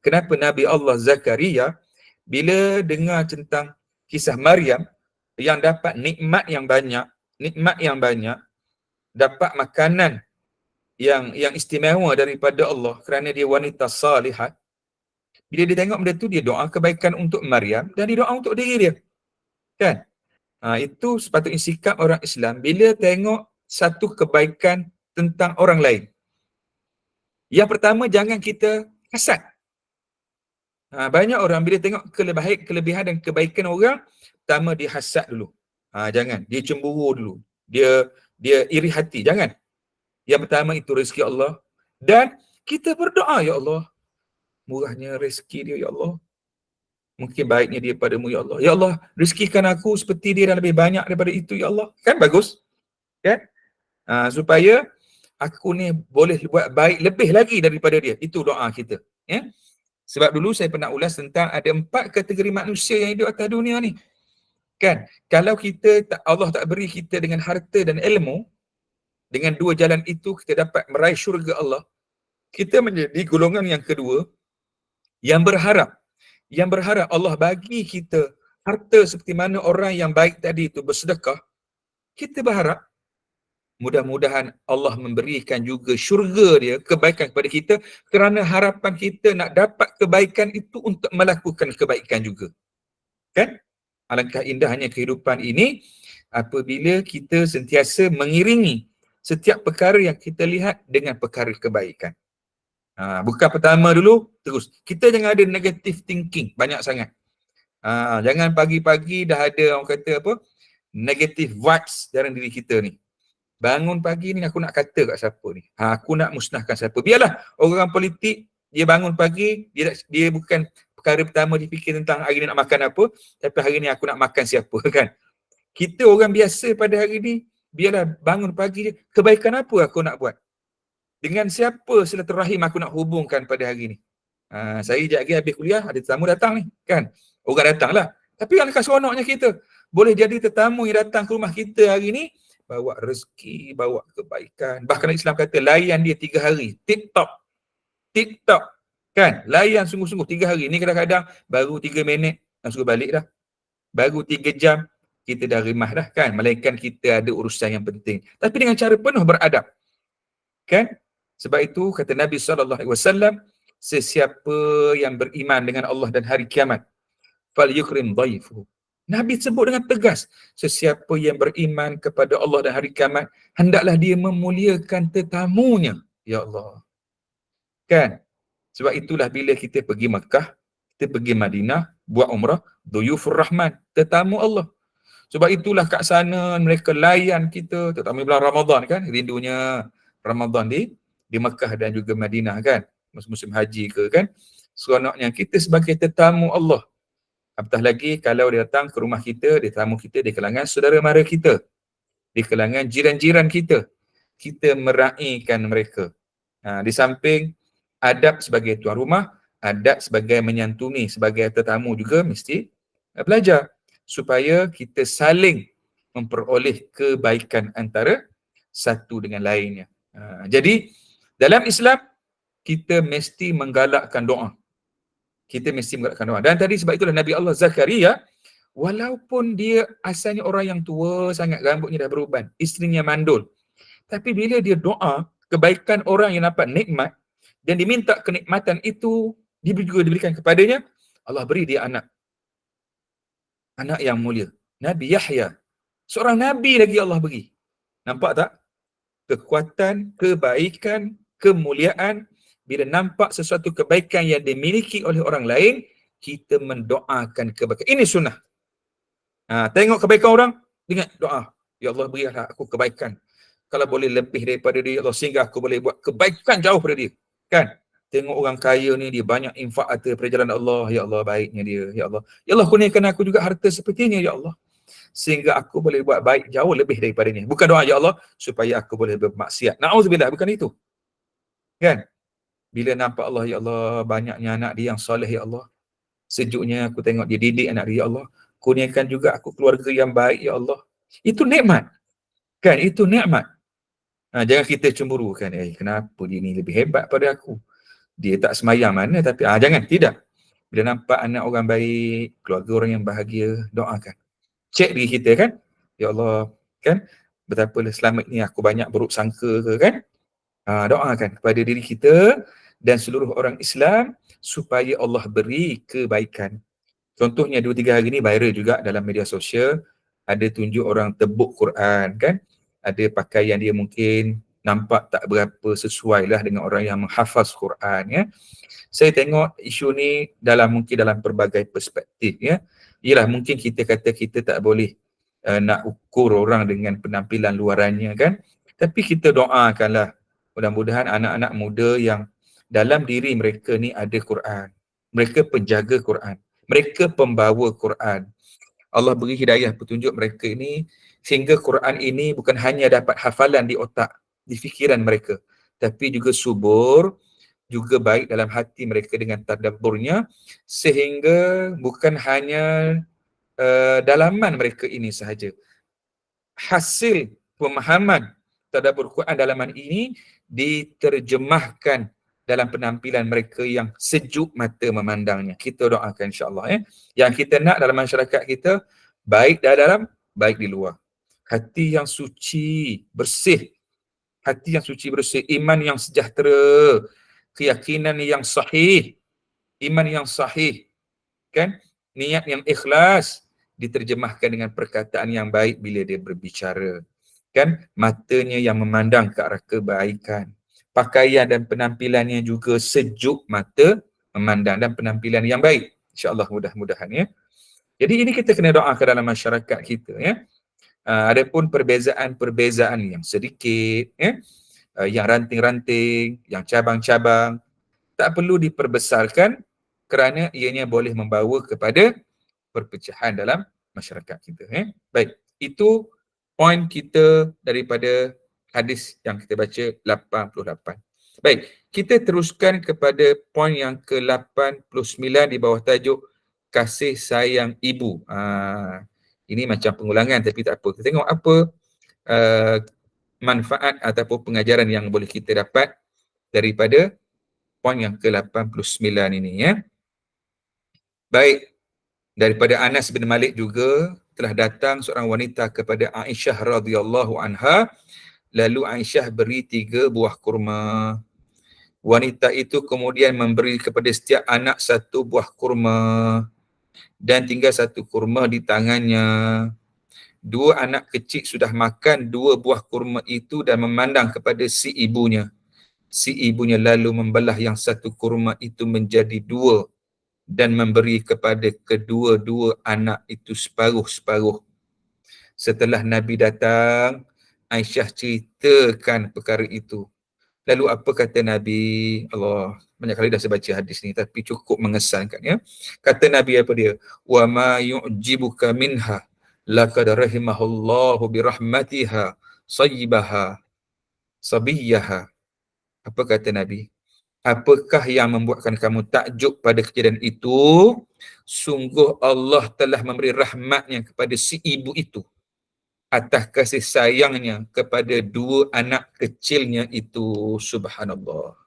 kenapa Nabi Allah Zakaria bila dengar tentang kisah Maryam yang dapat nikmat yang banyak, dapat makanan yang istimewa daripada Allah kerana dia wanita salihat. Bila dia tengok benda tu, dia doa kebaikan untuk Maryam dan dia doa untuk diri dia. Kan? Itu sepatutnya sikap orang Islam bila tengok satu kebaikan tentang orang lain. Yang pertama, jangan kita hasad. Banyak orang bila tengok kelebihan dan kebaikan orang, pertama dia hasad dulu. Jangan, dia cemburu dulu. Dia iri hati, jangan. Yang pertama itu rezeki Allah, dan kita berdoa, ya Allah, murahnya rezeki dia, ya Allah. Mungkin baiknya dia padamu, ya Allah. Ya Allah, rezekikan aku seperti dia dan lebih banyak daripada itu, ya Allah. Kan bagus? Kan? Supaya aku ni boleh buat baik lebih lagi daripada dia. Itu doa kita. Ya? Sebab dulu saya pernah ulas tentang ada 4 kategori manusia yang hidup atas dunia ni. Kan? Kalau Allah tak beri kita dengan harta dan ilmu, Dengan dua jalan itu kita dapat meraih syurga Allah. Kita menjadi golongan yang kedua yang berharap Allah bagi kita harta seperti mana orang yang baik tadi itu bersedekah. Kita berharap mudah-mudahan Allah memberikan juga syurga dia, kebaikan kepada kita, kerana harapan kita nak dapat kebaikan itu untuk melakukan kebaikan juga. Kan? Alangkah indahnya kehidupan ini apabila kita sentiasa mengiringi setiap perkara yang kita lihat dengan perkara kebaikan. Bukan pertama dulu, terus. Kita jangan ada negative thinking banyak sangat. Jangan pagi-pagi dah ada orang kata apa, negative vibes dalam diri kita ni. Bangun pagi ni aku nak kata kat siapa ni? Aku nak musnahkan siapa? Biarlah orang politik, dia bangun pagi, dia bukan perkara pertama dia fikir tentang hari ni nak makan apa, tapi hari ni aku nak makan siapa, kan? Kita orang biasa pada hari ni, biarlah bangun pagi, kebaikan apa aku nak buat? Dengan siapa silaturahim aku nak hubungkan pada hari ni? Saya sekejap lagi habis kuliah, ada tetamu datang ni, kan? Orang datang lah. Tapi alangkah seronoknya kita. Boleh jadi tetamu yang datang ke rumah kita hari ni, bawa rezeki, bawa kebaikan. Bahkan Islam kata layan dia 3 hari. TikTok. Kan? Layan sungguh-sungguh 3 hari. Ni kadang-kadang baru 3 minit, dah suruh balik dah. Baru 3 jam, kita dah rimah dah, kan? Melainkan kita ada urusan yang penting. Tapi dengan cara penuh beradab. Kan? Sebab itu kata Nabi SAW, sesiapa yang beriman dengan Allah dan hari kiamat, falyukrim dhaifuhu. Nabi sebut dengan tegas, sesiapa yang beriman kepada Allah dan hari kiamat, hendaklah dia memuliakan tetamunya. Ya Allah. Kan? Sebab itulah bila kita pergi Mekah, kita pergi Madinah, buat umrah, duyufur rahman, tetamu Allah. Sebab itulah kat sana mereka layan kita, terutama bulan Ramadan, kan? Rindunya Ramadan di Mekah dan juga Madinah, kan? Musim haji ke, kan? Seronoknya kita sebagai tetamu Allah. Apatah lagi kalau dia datang ke rumah kita, dia tamu kita di kalangan saudara mara kita, di kalangan jiran-jiran kita. Kita meraihkan mereka. Di samping adab sebagai tuan rumah, adab sebagai menyantuni sebagai tetamu juga mesti belajar supaya kita saling memperoleh kebaikan antara satu dengan lainnya. Jadi dalam Islam kita mesti menggalakkan doa. Kita mesti menggalakkan doa. Dan tadi sebab itulah Nabi Allah Zakaria, walaupun dia asalnya orang yang tua sangat, rambutnya dah beruban, isterinya mandul, tapi bila dia doa, kebaikan orang yang dapat nikmat dan diminta kenikmatan itu juga diberikan kepadanya, Allah beri dia anak yang mulia, Nabi Yahya. Seorang Nabi lagi Allah beri. Nampak tak? Kekuatan, kebaikan, kemuliaan. Bila nampak sesuatu kebaikan yang dimiliki oleh orang lain, kita mendoakan kebaikan. Ini sunnah. Tengok kebaikan orang, ingat doa. Ya Allah, berilah aku kebaikan. Kalau boleh lebih daripada dia, Allah, sehingga aku boleh buat kebaikan jauh pada dia. Kan? Tengok orang kaya ni, dia banyak infak harta perjalanan Allah. Ya Allah, baiknya dia. Ya Allah. Ya Allah, kurniakan aku juga harta sepertinya, Ya Allah. Sehingga aku boleh buat baik jauh lebih daripadanya. Bukan doa, Ya Allah, supaya aku boleh bermaksiat. Na'udzubillah, bukan itu. Kan? Bila nampak Allah, Ya Allah, banyaknya anak dia yang soleh, Ya Allah. Sejuknya aku tengok dia didik anak dia, Ya Allah. Kurniakan juga aku keluarga yang baik, Ya Allah. Itu nikmat. Kan? Itu nikmat. Jangan kita cemburu, kan? Kenapa dia ni lebih hebat pada aku? Dia tak semayang mana, tapi jangan, tidak. Bila nampak anak orang baik, keluarga orang yang bahagia, doakan. Cek diri kita, kan? Ya Allah, kan? Betapa selamat ni aku banyak buruk sangka ke, kan? Doakan kepada diri kita dan seluruh orang Islam supaya Allah beri kebaikan. Contohnya 2-3 hari ni viral juga dalam media sosial, ada tunjuk orang tebuk Quran, kan? Ada pakaian dia mungkin nampak tak berapa sesuai lah dengan orang yang menghafaz Quran, ya. Saya tengok isu ni mungkin dalam pelbagai perspektif, ya. Ialah mungkin kita kata kita tak boleh nak ukur orang dengan penampilan luarannya, kan? Tapi kita doakanlah mudah-mudahan anak-anak muda yang dalam diri mereka ni ada Quran. Mereka penjaga Quran. Mereka pembawa Quran. Allah beri hidayah petunjuk mereka ini sehingga Quran ini bukan hanya dapat hafalan di otak, di fikiran mereka, tapi juga subur, juga baik dalam hati mereka dengan tadabburnya, sehingga bukan hanya dalaman mereka ini sahaja. Hasil pemahaman tadabbur Quran dalaman ini diterjemahkan dalam penampilan mereka yang sejuk mata memandangnya. Kita doakan insya-Allah Yang kita nak dalam masyarakat kita, baik dalam, baik di luar. Hati yang suci, bersih. Hati yang suci, bersih. Iman yang sejahtera. Keyakinan yang sahih. Iman yang sahih. Kan? Niat yang ikhlas diterjemahkan dengan perkataan yang baik bila dia berbicara. Kan? Matanya yang memandang ke arah kebaikan. Pakaian dan penampilannya juga sejuk mata memandang dan penampilan yang baik. InsyaAllah mudah-mudahan Jadi ini kita kena doakan dalam masyarakat kita Adapun perbezaan-perbezaan yang sedikit yang ranting-ranting, yang cabang-cabang, tak perlu diperbesarkan kerana ianya boleh membawa kepada perpecahan dalam masyarakat kita. Baik, itu poin kita daripada hadis yang kita baca 88. Baik, kita teruskan kepada poin yang ke-89 di bawah tajuk kasih sayang ibu. Ini macam pengulangan tapi tak apa. Kita tengok apa manfaat ataupun pengajaran yang boleh kita dapat daripada poin yang ke-89 ini Baik, daripada Anas bin Malik juga telah datang seorang wanita kepada Aisyah radhiyallahu anha, lalu Aisyah beri 3 buah kurma. Wanita itu kemudian memberi kepada setiap anak 1 buah kurma dan tinggal 1 kurma di tangannya. 2 anak kecil sudah makan 2 buah kurma itu dan memandang kepada si ibunya. Si ibunya lalu membelah yang 1 kurma itu menjadi 2 dan memberi kepada kedua-dua anak itu separuh-separuh. Setelah Nabi datang, Aisyah ceritakan perkara itu. Lalu apa kata Nabi? Allah, banyak kali dah saya baca hadis ni tapi cukup mengesankan Kata Nabi apa dia? Wa ma yu'jibuka minha laqad rahimahullahu bi rahmatiha sayyibaha sabiyaha. Apa kata Nabi? Apakah yang membuatkan kamu takjub pada kejadian itu? Sungguh Allah telah memberi rahmatnya kepada si ibu itu atas kasih sayangnya kepada 2 anak kecilnya itu. Subhanallah.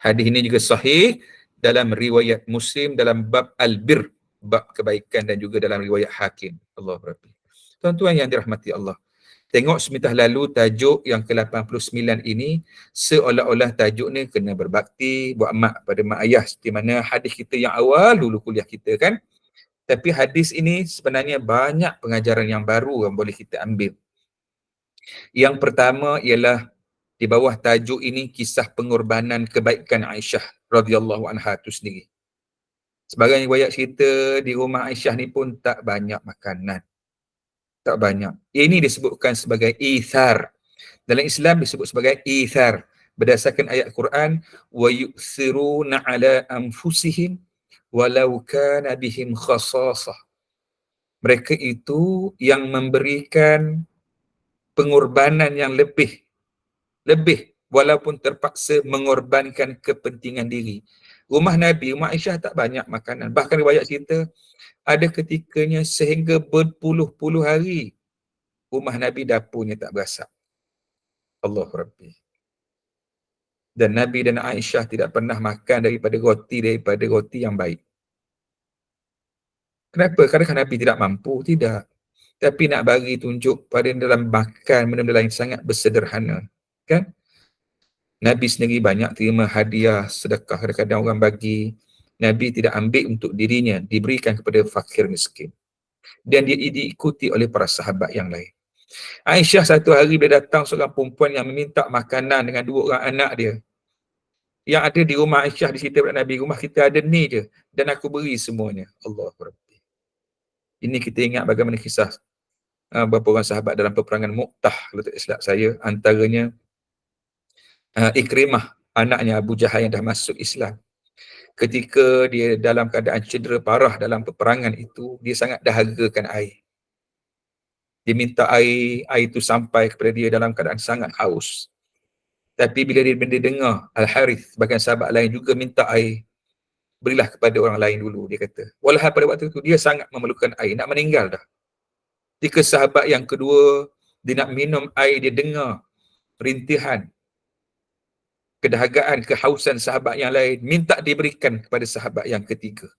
Hadis ini juga sahih dalam riwayat Muslim dalam bab al-bir, bab kebaikan, dan juga dalam riwayat Hakim. Allah berapa. Tuan-tuan yang dirahmati Allah. Tengok semitah lalu tajuk yang ke-89 ini seolah-olah tajuk ni kena berbakti buat mak pada mak ayah seperti mana hadis kita yang awal dulu kuliah kita kan. Tapi hadis ini sebenarnya banyak pengajaran yang baru yang boleh kita ambil. Yang pertama ialah di bawah tajuk ini kisah pengorbanan kebaikan Aisyah radhiyallahu anha itu sendiri. Sebagai riwayat cerita di rumah Aisyah ni pun tak banyak makanan. Tak banyak. Ini disebutkan sebagai ithar. Dalam Islam disebut sebagai ithar. Berdasarkan ayat Quran, wa yu'thiruna ala anfusihim walau kana bihim khasasah. Mereka itu yang memberikan pengorbanan yang lebih walaupun terpaksa mengorbankan kepentingan diri. Rumah Nabi, rumah Aisyah tak banyak makanan. Bahkan riwayat cerita ada ketikanya sehingga berpuluh-puluh hari rumah Nabi dapurnya tak berasap. Allah Rabbi. Dan Nabi dan Aisyah tidak pernah makan daripada roti yang baik. Kenapa? Kerana Nabi tidak mampu? Tidak. Tapi nak bagi tunjuk pada dalam makan benda-benda lain sangat bersederhana. Kan? Nabi sendiri banyak terima hadiah, sedekah, kadang-kadang orang bagi. Nabi tidak ambil untuk dirinya, diberikan kepada fakir miskin. Dan dia diikuti oleh para sahabat yang lain. Aisyah satu hari bila datang seorang perempuan yang meminta makanan dengan 2 orang anak dia. Yang ada di rumah Aisyah di cerita kepada Nabi, rumah kita ada ni je dan aku beri semuanya. Allah Rabbi. Ini kita ingat bagaimana kisah beberapa orang sahabat dalam peperangan Mu'tah, kalau tak silap saya, antaranya Ikrimah, anaknya Abu Jahal yang dah masuk Islam. Ketika dia dalam keadaan cedera parah dalam peperangan itu, dia sangat dahagakan air. Dia minta air itu sampai kepada dia dalam keadaan sangat haus. Tapi bila dia dengar Al-Harith, sebagian sahabat lain juga minta air, berilah kepada orang lain dulu, dia kata. Walhal pada waktu itu dia sangat memerlukan air, nak meninggal dah. Ketika sahabat yang kedua, dia nak minum air, dia dengar rintihan, kedahagaan, kehausan sahabat yang lain, minta diberikan kepada sahabat yang ketiga.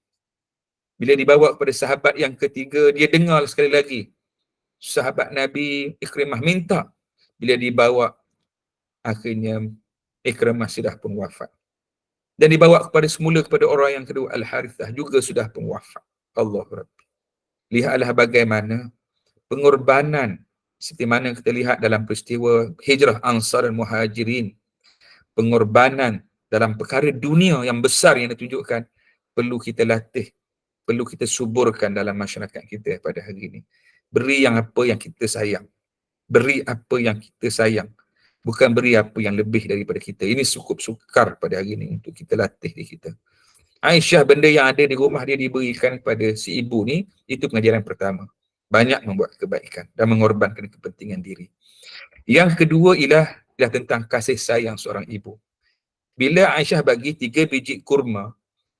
Bila dibawa kepada sahabat yang ketiga, dia dengar sekali lagi. Sahabat Nabi Ikrimah minta. Bila dibawa, akhirnya Ikrimah sudah pun wafat. Dan dibawa kepada semula kepada orang yang kedua, Al-Harithah, juga sudah pun wafat. Allah Rabbi. Lihatlah bagaimana pengorbanan, seperti mana kita lihat dalam peristiwa hijrah Ansar dan Muhajirin, pengorbanan dalam perkara dunia yang besar yang ditunjukkan, perlu kita latih, perlu kita suburkan dalam masyarakat kita pada hari ini. Beri yang apa yang kita sayang. Beri apa yang kita sayang. Bukan beri apa yang lebih daripada kita. Ini cukup sukar pada hari ini untuk kita latih di kita. Aisyah, benda yang ada di rumah dia diberikan kepada si ibu ni, itu pengajaran pertama. Banyak membuat kebaikan dan mengorbankan kepentingan diri. Yang kedua ialah tentang kasih sayang seorang ibu. Bila Aisyah bagi 3 biji kurma,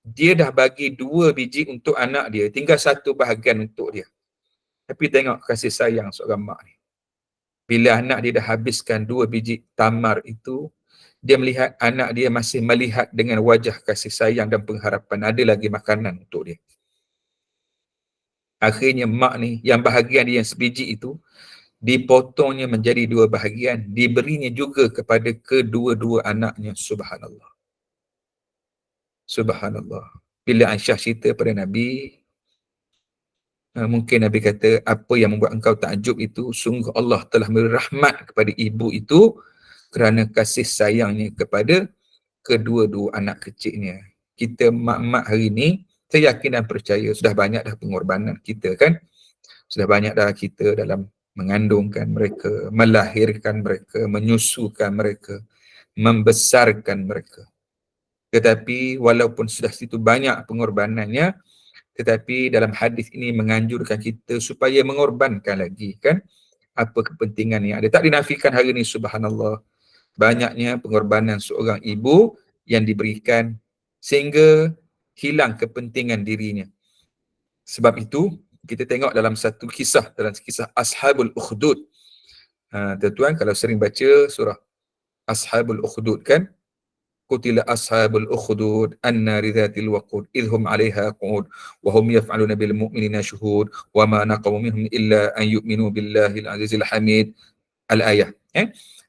dia dah bagi 2 biji untuk anak dia, tinggal 1 bahagian untuk dia. Tapi tengok kasih sayang seorang mak ni. Bila anak dia dah habiskan 2 biji tamar itu, dia melihat anak dia masih melihat dengan wajah kasih sayang dan pengharapan ada lagi makanan untuk dia. Akhirnya mak ni, yang bahagian dia yang sebiji itu, dipotongnya menjadi 2 bahagian, diberinya juga kepada kedua-dua anaknya. Subhanallah. Subhanallah. Bila Aisyah cerita pada Nabi, mungkin Nabi kata, apa yang membuat engkau takjub itu, sungguh Allah telah memberi rahmat kepada ibu itu kerana kasih sayangnya kepada kedua-dua anak kecilnya. Kita mak-mak hari ini, saya yakin dan percaya sudah banyak dah pengorbanan kita kan. Sudah banyak dah kita dalam mengandungkan mereka, melahirkan mereka, menyusukan mereka, membesarkan mereka. Tetapi walaupun sudah situ banyak pengorbanannya, tetapi dalam hadis ini menganjurkan kita supaya mengorbankan lagi kan, apa kepentingan yang ada. Tak dinafikan hari ini, subhanallah, banyaknya pengorbanan seorang ibu yang diberikan sehingga hilang kepentingan dirinya. Sebab itu kita tengok dalam satu kisah, dalam kisah Ashabul Ukhdud. Tuan-tuan kalau sering baca surah Ashabul Ukhdud kan, Qutila ashabul ukhdud annari dhatil waqud idhum 'alaiha qu'ud wa hum yaf'aluna bil mu'minina syuhud wa ma naqamu minhum illa an yu'minu billahil azizil hamid. Al-ayah.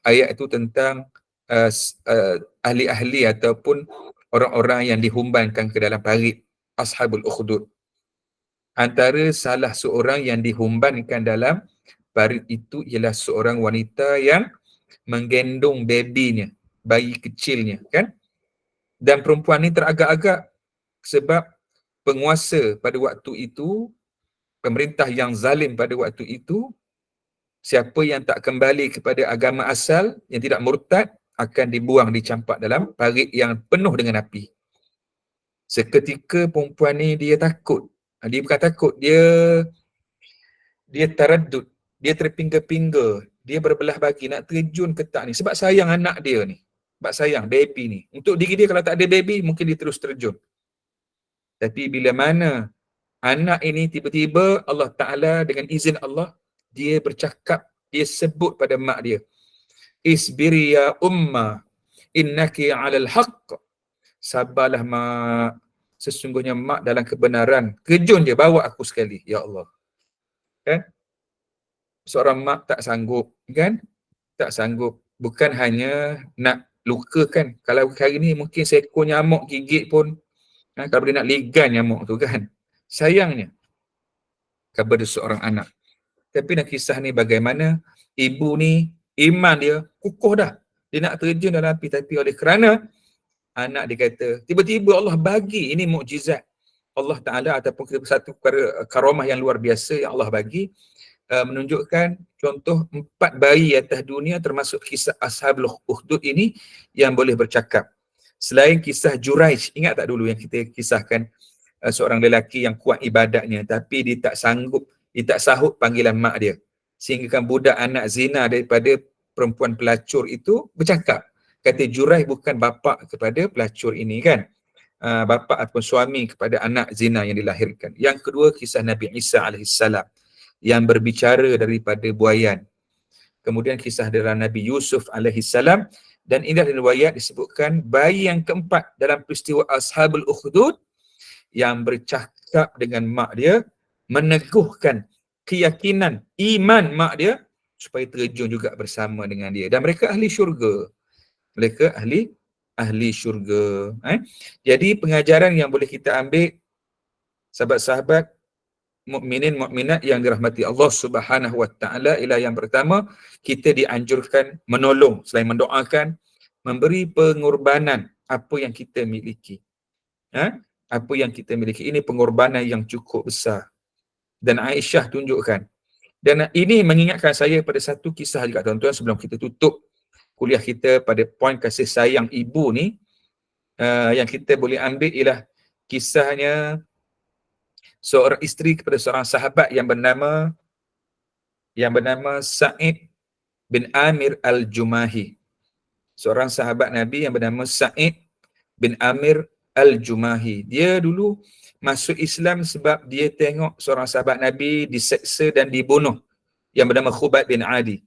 Ayat itu tentang ahli-ahli ataupun orang-orang yang dihumbankan ke dalam parit ashabul ukhdud. Antara salah seorang yang dihumbankan dalam parit itu ialah seorang wanita yang menggendong babynya, bayi kecilnya kan. Dan perempuan ni teragak-agak sebab penguasa pada waktu itu, pemerintah yang zalim pada waktu itu, siapa yang tak kembali kepada agama asal, yang tidak murtad, akan dibuang, dicampak dalam parit yang penuh dengan api. Seketika perempuan ni dia takut. Dia bukan takut, dia taraddud, dia terpingga-pingga, dia berbelah bagi nak terjun ke tak ni sebab sayang anak dia ni, sebab sayang baby ni. Untuk diri dia kalau tak ada baby mungkin dia terus terjun. Tapi bila mana anak ini tiba-tiba Allah Ta'ala dengan izin Allah, dia bercakap, dia sebut pada mak dia, isbiri ya umma innaki 'alal haqq. Sabarlah mak, sesungguhnya mak dalam kebenaran. Kejun dia, bawa aku sekali ya Allah. Kan? Seorang mak tak sanggup kan? Tak sanggup. Bukan hanya nak lukakan. Kalau hari ni mungkin seekor nyamuk gigit pun, kalau dia nak ligan nyamuk tu kan. Sayangnya kepada seorang anak. Tapi nak kisah ni bagaimana ibu ni iman dia kukuh dah. Dia nak terjun dalam api, tapi oleh kerana anak dia kata, tiba-tiba Allah bagi, ini mukjizat Allah Ta'ala ataupun satu karamah yang luar biasa yang Allah bagi, menunjukkan contoh 4 bayi atas dunia termasuk kisah Ashabul Ukhdud ini yang boleh bercakap. Selain kisah Juraij, ingat tak dulu yang kita kisahkan seorang lelaki yang kuat ibadatnya tapi dia tak sanggup, dia tak sahut panggilan mak dia, sehingga kan budak anak zina daripada perempuan pelacur itu bercakap, kata Juraij bukan bapa kepada pelacur ini kan, bapa ataupun suami kepada anak zina yang dilahirkan. Yang kedua kisah Nabi Isa AS yang berbicara daripada buayan. kemudian kisah dalam Nabi Yusuf alaihi salam, dan ini dalam riwayat disebutkan bayi yang keempat dalam peristiwa Ashabul Ukhdud yang bercakap dengan mak dia, meneguhkan keyakinan iman mak dia supaya terjun juga bersama dengan dia, dan mereka ahli syurga. Mereka ahli syurga. Jadi pengajaran yang boleh kita ambil, sahabat-sahabat mukminin mukminat yang dirahmati Allah Subhanahu wa taala, ialah yang pertama, kita dianjurkan menolong selain mendoakan, memberi pengorbanan apa yang kita miliki. Apa yang kita miliki ini pengorbanan yang cukup besar. Dan Aisyah tunjukkan. Dan ini mengingatkan saya pada satu kisah juga tuan-tuan, sebelum kita tutup kuliah kita pada poin kasih sayang ibu ni. Yang kita boleh ambil ialah kisahnya seorang isteri kepada seorang sahabat yang bernama Sa'id bin Amir Al-Jumahi. Seorang sahabat Nabi yang bernama Sa'id bin Amir Al-Jumahi. Dia dulu masuk Islam sebab dia tengok seorang sahabat Nabi diseksa dan dibunuh yang bernama Khubayb bin Adi.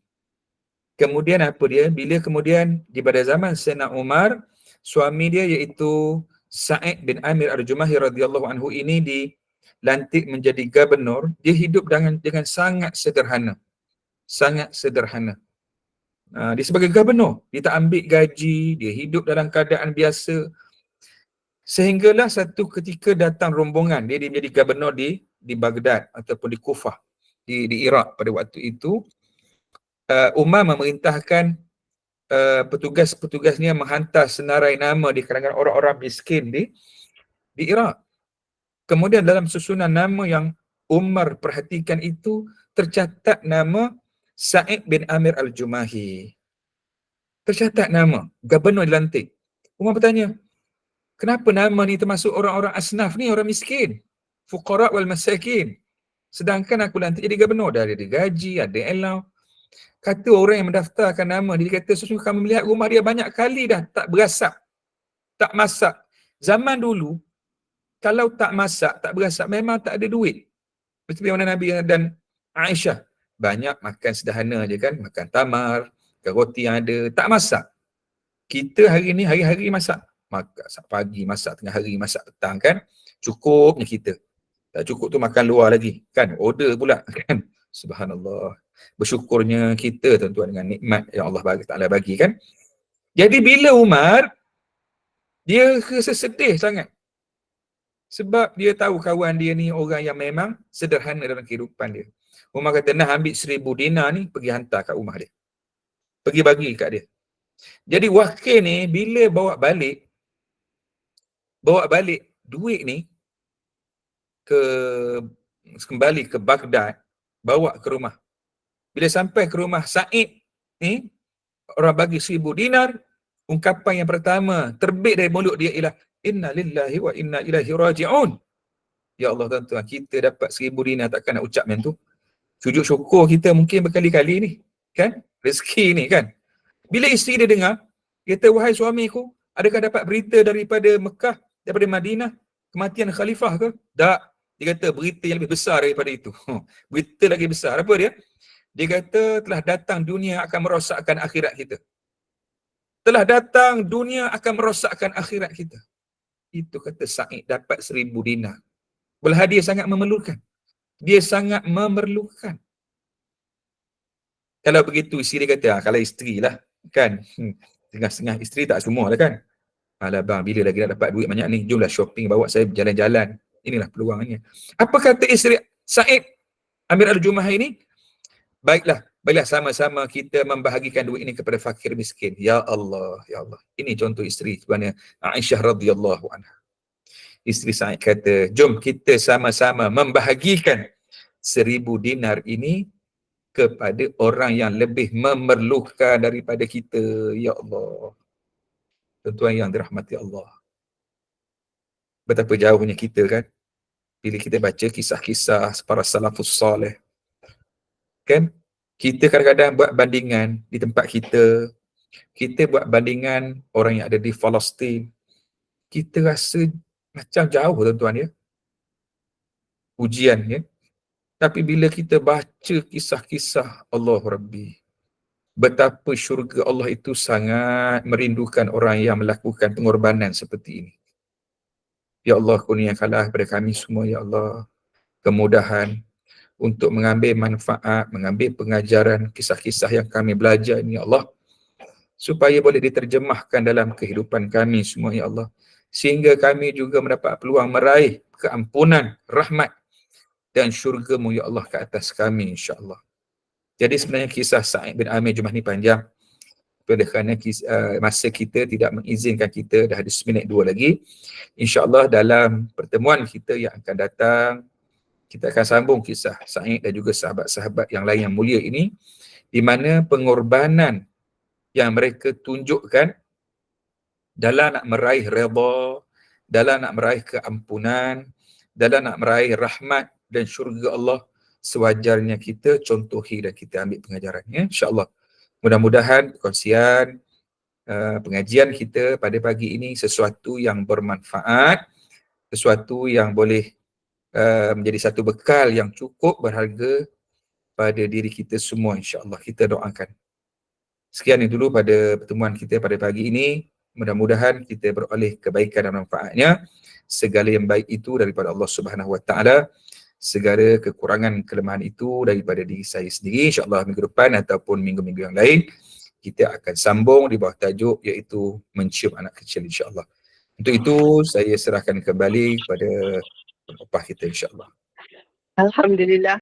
Kemudian apa dia? Bila kemudian di pada zaman Sayyidina Umar, suami dia iaitu Sa'id bin Amir Al-Jumahi radhiyallahu anhu ini dilantik menjadi gubernur. Dia hidup dengan sangat sederhana. Sangat sederhana. Dia sebagai gubernur, dia tak ambil gaji, dia hidup dalam keadaan biasa. Sehinggalah satu ketika datang rombongan, dia menjadi gubernur di Baghdad ataupun di Kufah, di Iraq pada waktu itu. Umar memerintahkan petugas-petugasnya menghantar senarai nama di kalangan orang-orang miskin di Iraq. Kemudian dalam susunan nama yang Umar perhatikan itu, tercatat nama Sa'id bin Amir Al-Jumahi. Tercatat nama, gubernur dilantik. Umar bertanya, kenapa nama ni termasuk orang-orang asnaf ni, orang miskin, fuqara wal masakin, sedangkan aku lantik jadi gubernur, dah ada gaji, ada allowance. Kata orang yang mendaftarkan nama dia, kata sesungguhnya kami melihat rumah dia banyak kali dah tak berasap, tak masak. Zaman dulu, kalau tak masak, tak berasap, memang tak ada duit. Seperti mana Nabi dan Aisyah, banyak makan sederhana je kan, makan tamar, makan roti yang ada, tak masak. Kita hari ni hari-hari masak. Masak pagi, masak tengah hari, masak petang kan. Cukupnya kita. Tak cukup tu makan luar lagi. Kan, order pula kan. Subhanallah. Bersyukurnya kita tuan-tuan dengan nikmat yang Allah Ta'ala bagi kan. Jadi bila Umar, dia rasa sedih sangat. Sebab dia tahu kawan dia ni orang yang memang sederhana dalam kehidupan dia. Umar kata, nak ambil 1,000 dinar ni, pergi hantar kat rumah dia. Pergi bagi kat dia. Jadi wakil ni bila bawa balik duit ni kembali ke Baghdad, bawa ke rumah. Bila sampai ke rumah Sa'id ni, orang bagi 1,000 dinar, ungkapan yang pertama terbit dari mulut dia ialah inna lillahi wa inna ilaihi raji'un. Ya Allah tuan-tuan, kita dapat 1,000 dinar takkan nak ucap macam tu. Sujud syukur kita mungkin berkali-kali ni, kan? Rezeki ni kan. Bila isteri dia dengar, dia kata, wahai suamiku, adakah dapat berita daripada Mekah, daripada Madinah, kematian khalifah ke? Tak. Dia kata berita yang lebih besar daripada itu. Berita lagi besar. Apa dia? Dia kata telah datang dunia akan merosakkan akhirat kita. Telah datang dunia akan merosakkan akhirat kita. Itu kata Sa'id dapat 1,000 dinar. Belah dia sangat memerlukan. Dia sangat memerlukan. Kalau begitu isteri dia kata, kalau isteri lah kan. Setengah-setengah isteri tak semua lah kan. Alah bang, bila lagi nak dapat duit banyak ni, jomlah shopping, bawa saya jalan-jalan. Inilah peluangnya. Apa kata isteri Sa'id Amir Al-Jumahi ini? Baiklah sama-sama kita membahagikan duit ini kepada fakir miskin. Ya Allah, ya Allah. Ini contoh isteri sebenarnya Aisyah radhiyallahu anha. Isteri Sa'id kata, jom kita sama-sama membahagikan 1,000 dinar ini kepada orang yang lebih memerlukan daripada kita. Ya Allah. Tuan-tuan yang dirahmati Allah. Betapa jauhnya kita kan. Bila kita baca kisah-kisah para salafus salih. Kan? Kita kadang-kadang buat bandingan di tempat kita. Kita buat bandingan orang yang ada di Palestin. Kita rasa macam jauh tuan-tuan ya. Ujian ya. Tapi bila kita baca kisah-kisah Allah Rabbi, betapa syurga Allah itu sangat merindukan orang yang melakukan pengorbanan seperti ini. Ya Allah, kurniakanlah kepada kami semua, Ya Allah, kemudahan untuk mengambil manfaat, mengambil pengajaran, kisah-kisah yang kami belajar ini, Ya Allah, supaya boleh diterjemahkan dalam kehidupan kami semua, Ya Allah, sehingga kami juga mendapat peluang meraih keampunan, rahmat dan syurga-Mu, Ya Allah, ke atas kami, insya-Allah. Jadi sebenarnya kisah Sa'id bin Amir Jummah ni panjang, oleh kerana masa kita tidak mengizinkan kita, dah ada seminit 2 lagi. InsyaAllah dalam pertemuan kita yang akan datang, kita akan sambung kisah Sa'id dan juga sahabat-sahabat yang lain yang mulia ini, di mana pengorbanan yang mereka tunjukkan dalam nak meraih redha, dalam nak meraih keampunan, dalam nak meraih rahmat dan syurga Allah, sewajarnya kita contohi dan kita ambil pengajarannya, insya-Allah. Mudah-mudahan perkongsian pengajian kita pada pagi ini sesuatu yang bermanfaat, sesuatu yang boleh menjadi satu bekal yang cukup berharga pada diri kita semua, insya-Allah. Kita doakan. Sekian dulu pada pertemuan kita pada pagi ini. Mudah-mudahan kita beroleh kebaikan dan manfaatnya. Segala yang baik itu daripada Allah Subhanahu Wa Taala. Segala kekurangan kelemahan itu daripada diri saya sendiri. InsyaAllah minggu depan ataupun minggu-minggu yang lain, kita akan sambung di bawah tajuk iaitu mencium anak kecil, insyaAllah. Untuk itu, saya serahkan kembali kepada penopah kita, insyaAllah. Alhamdulillah.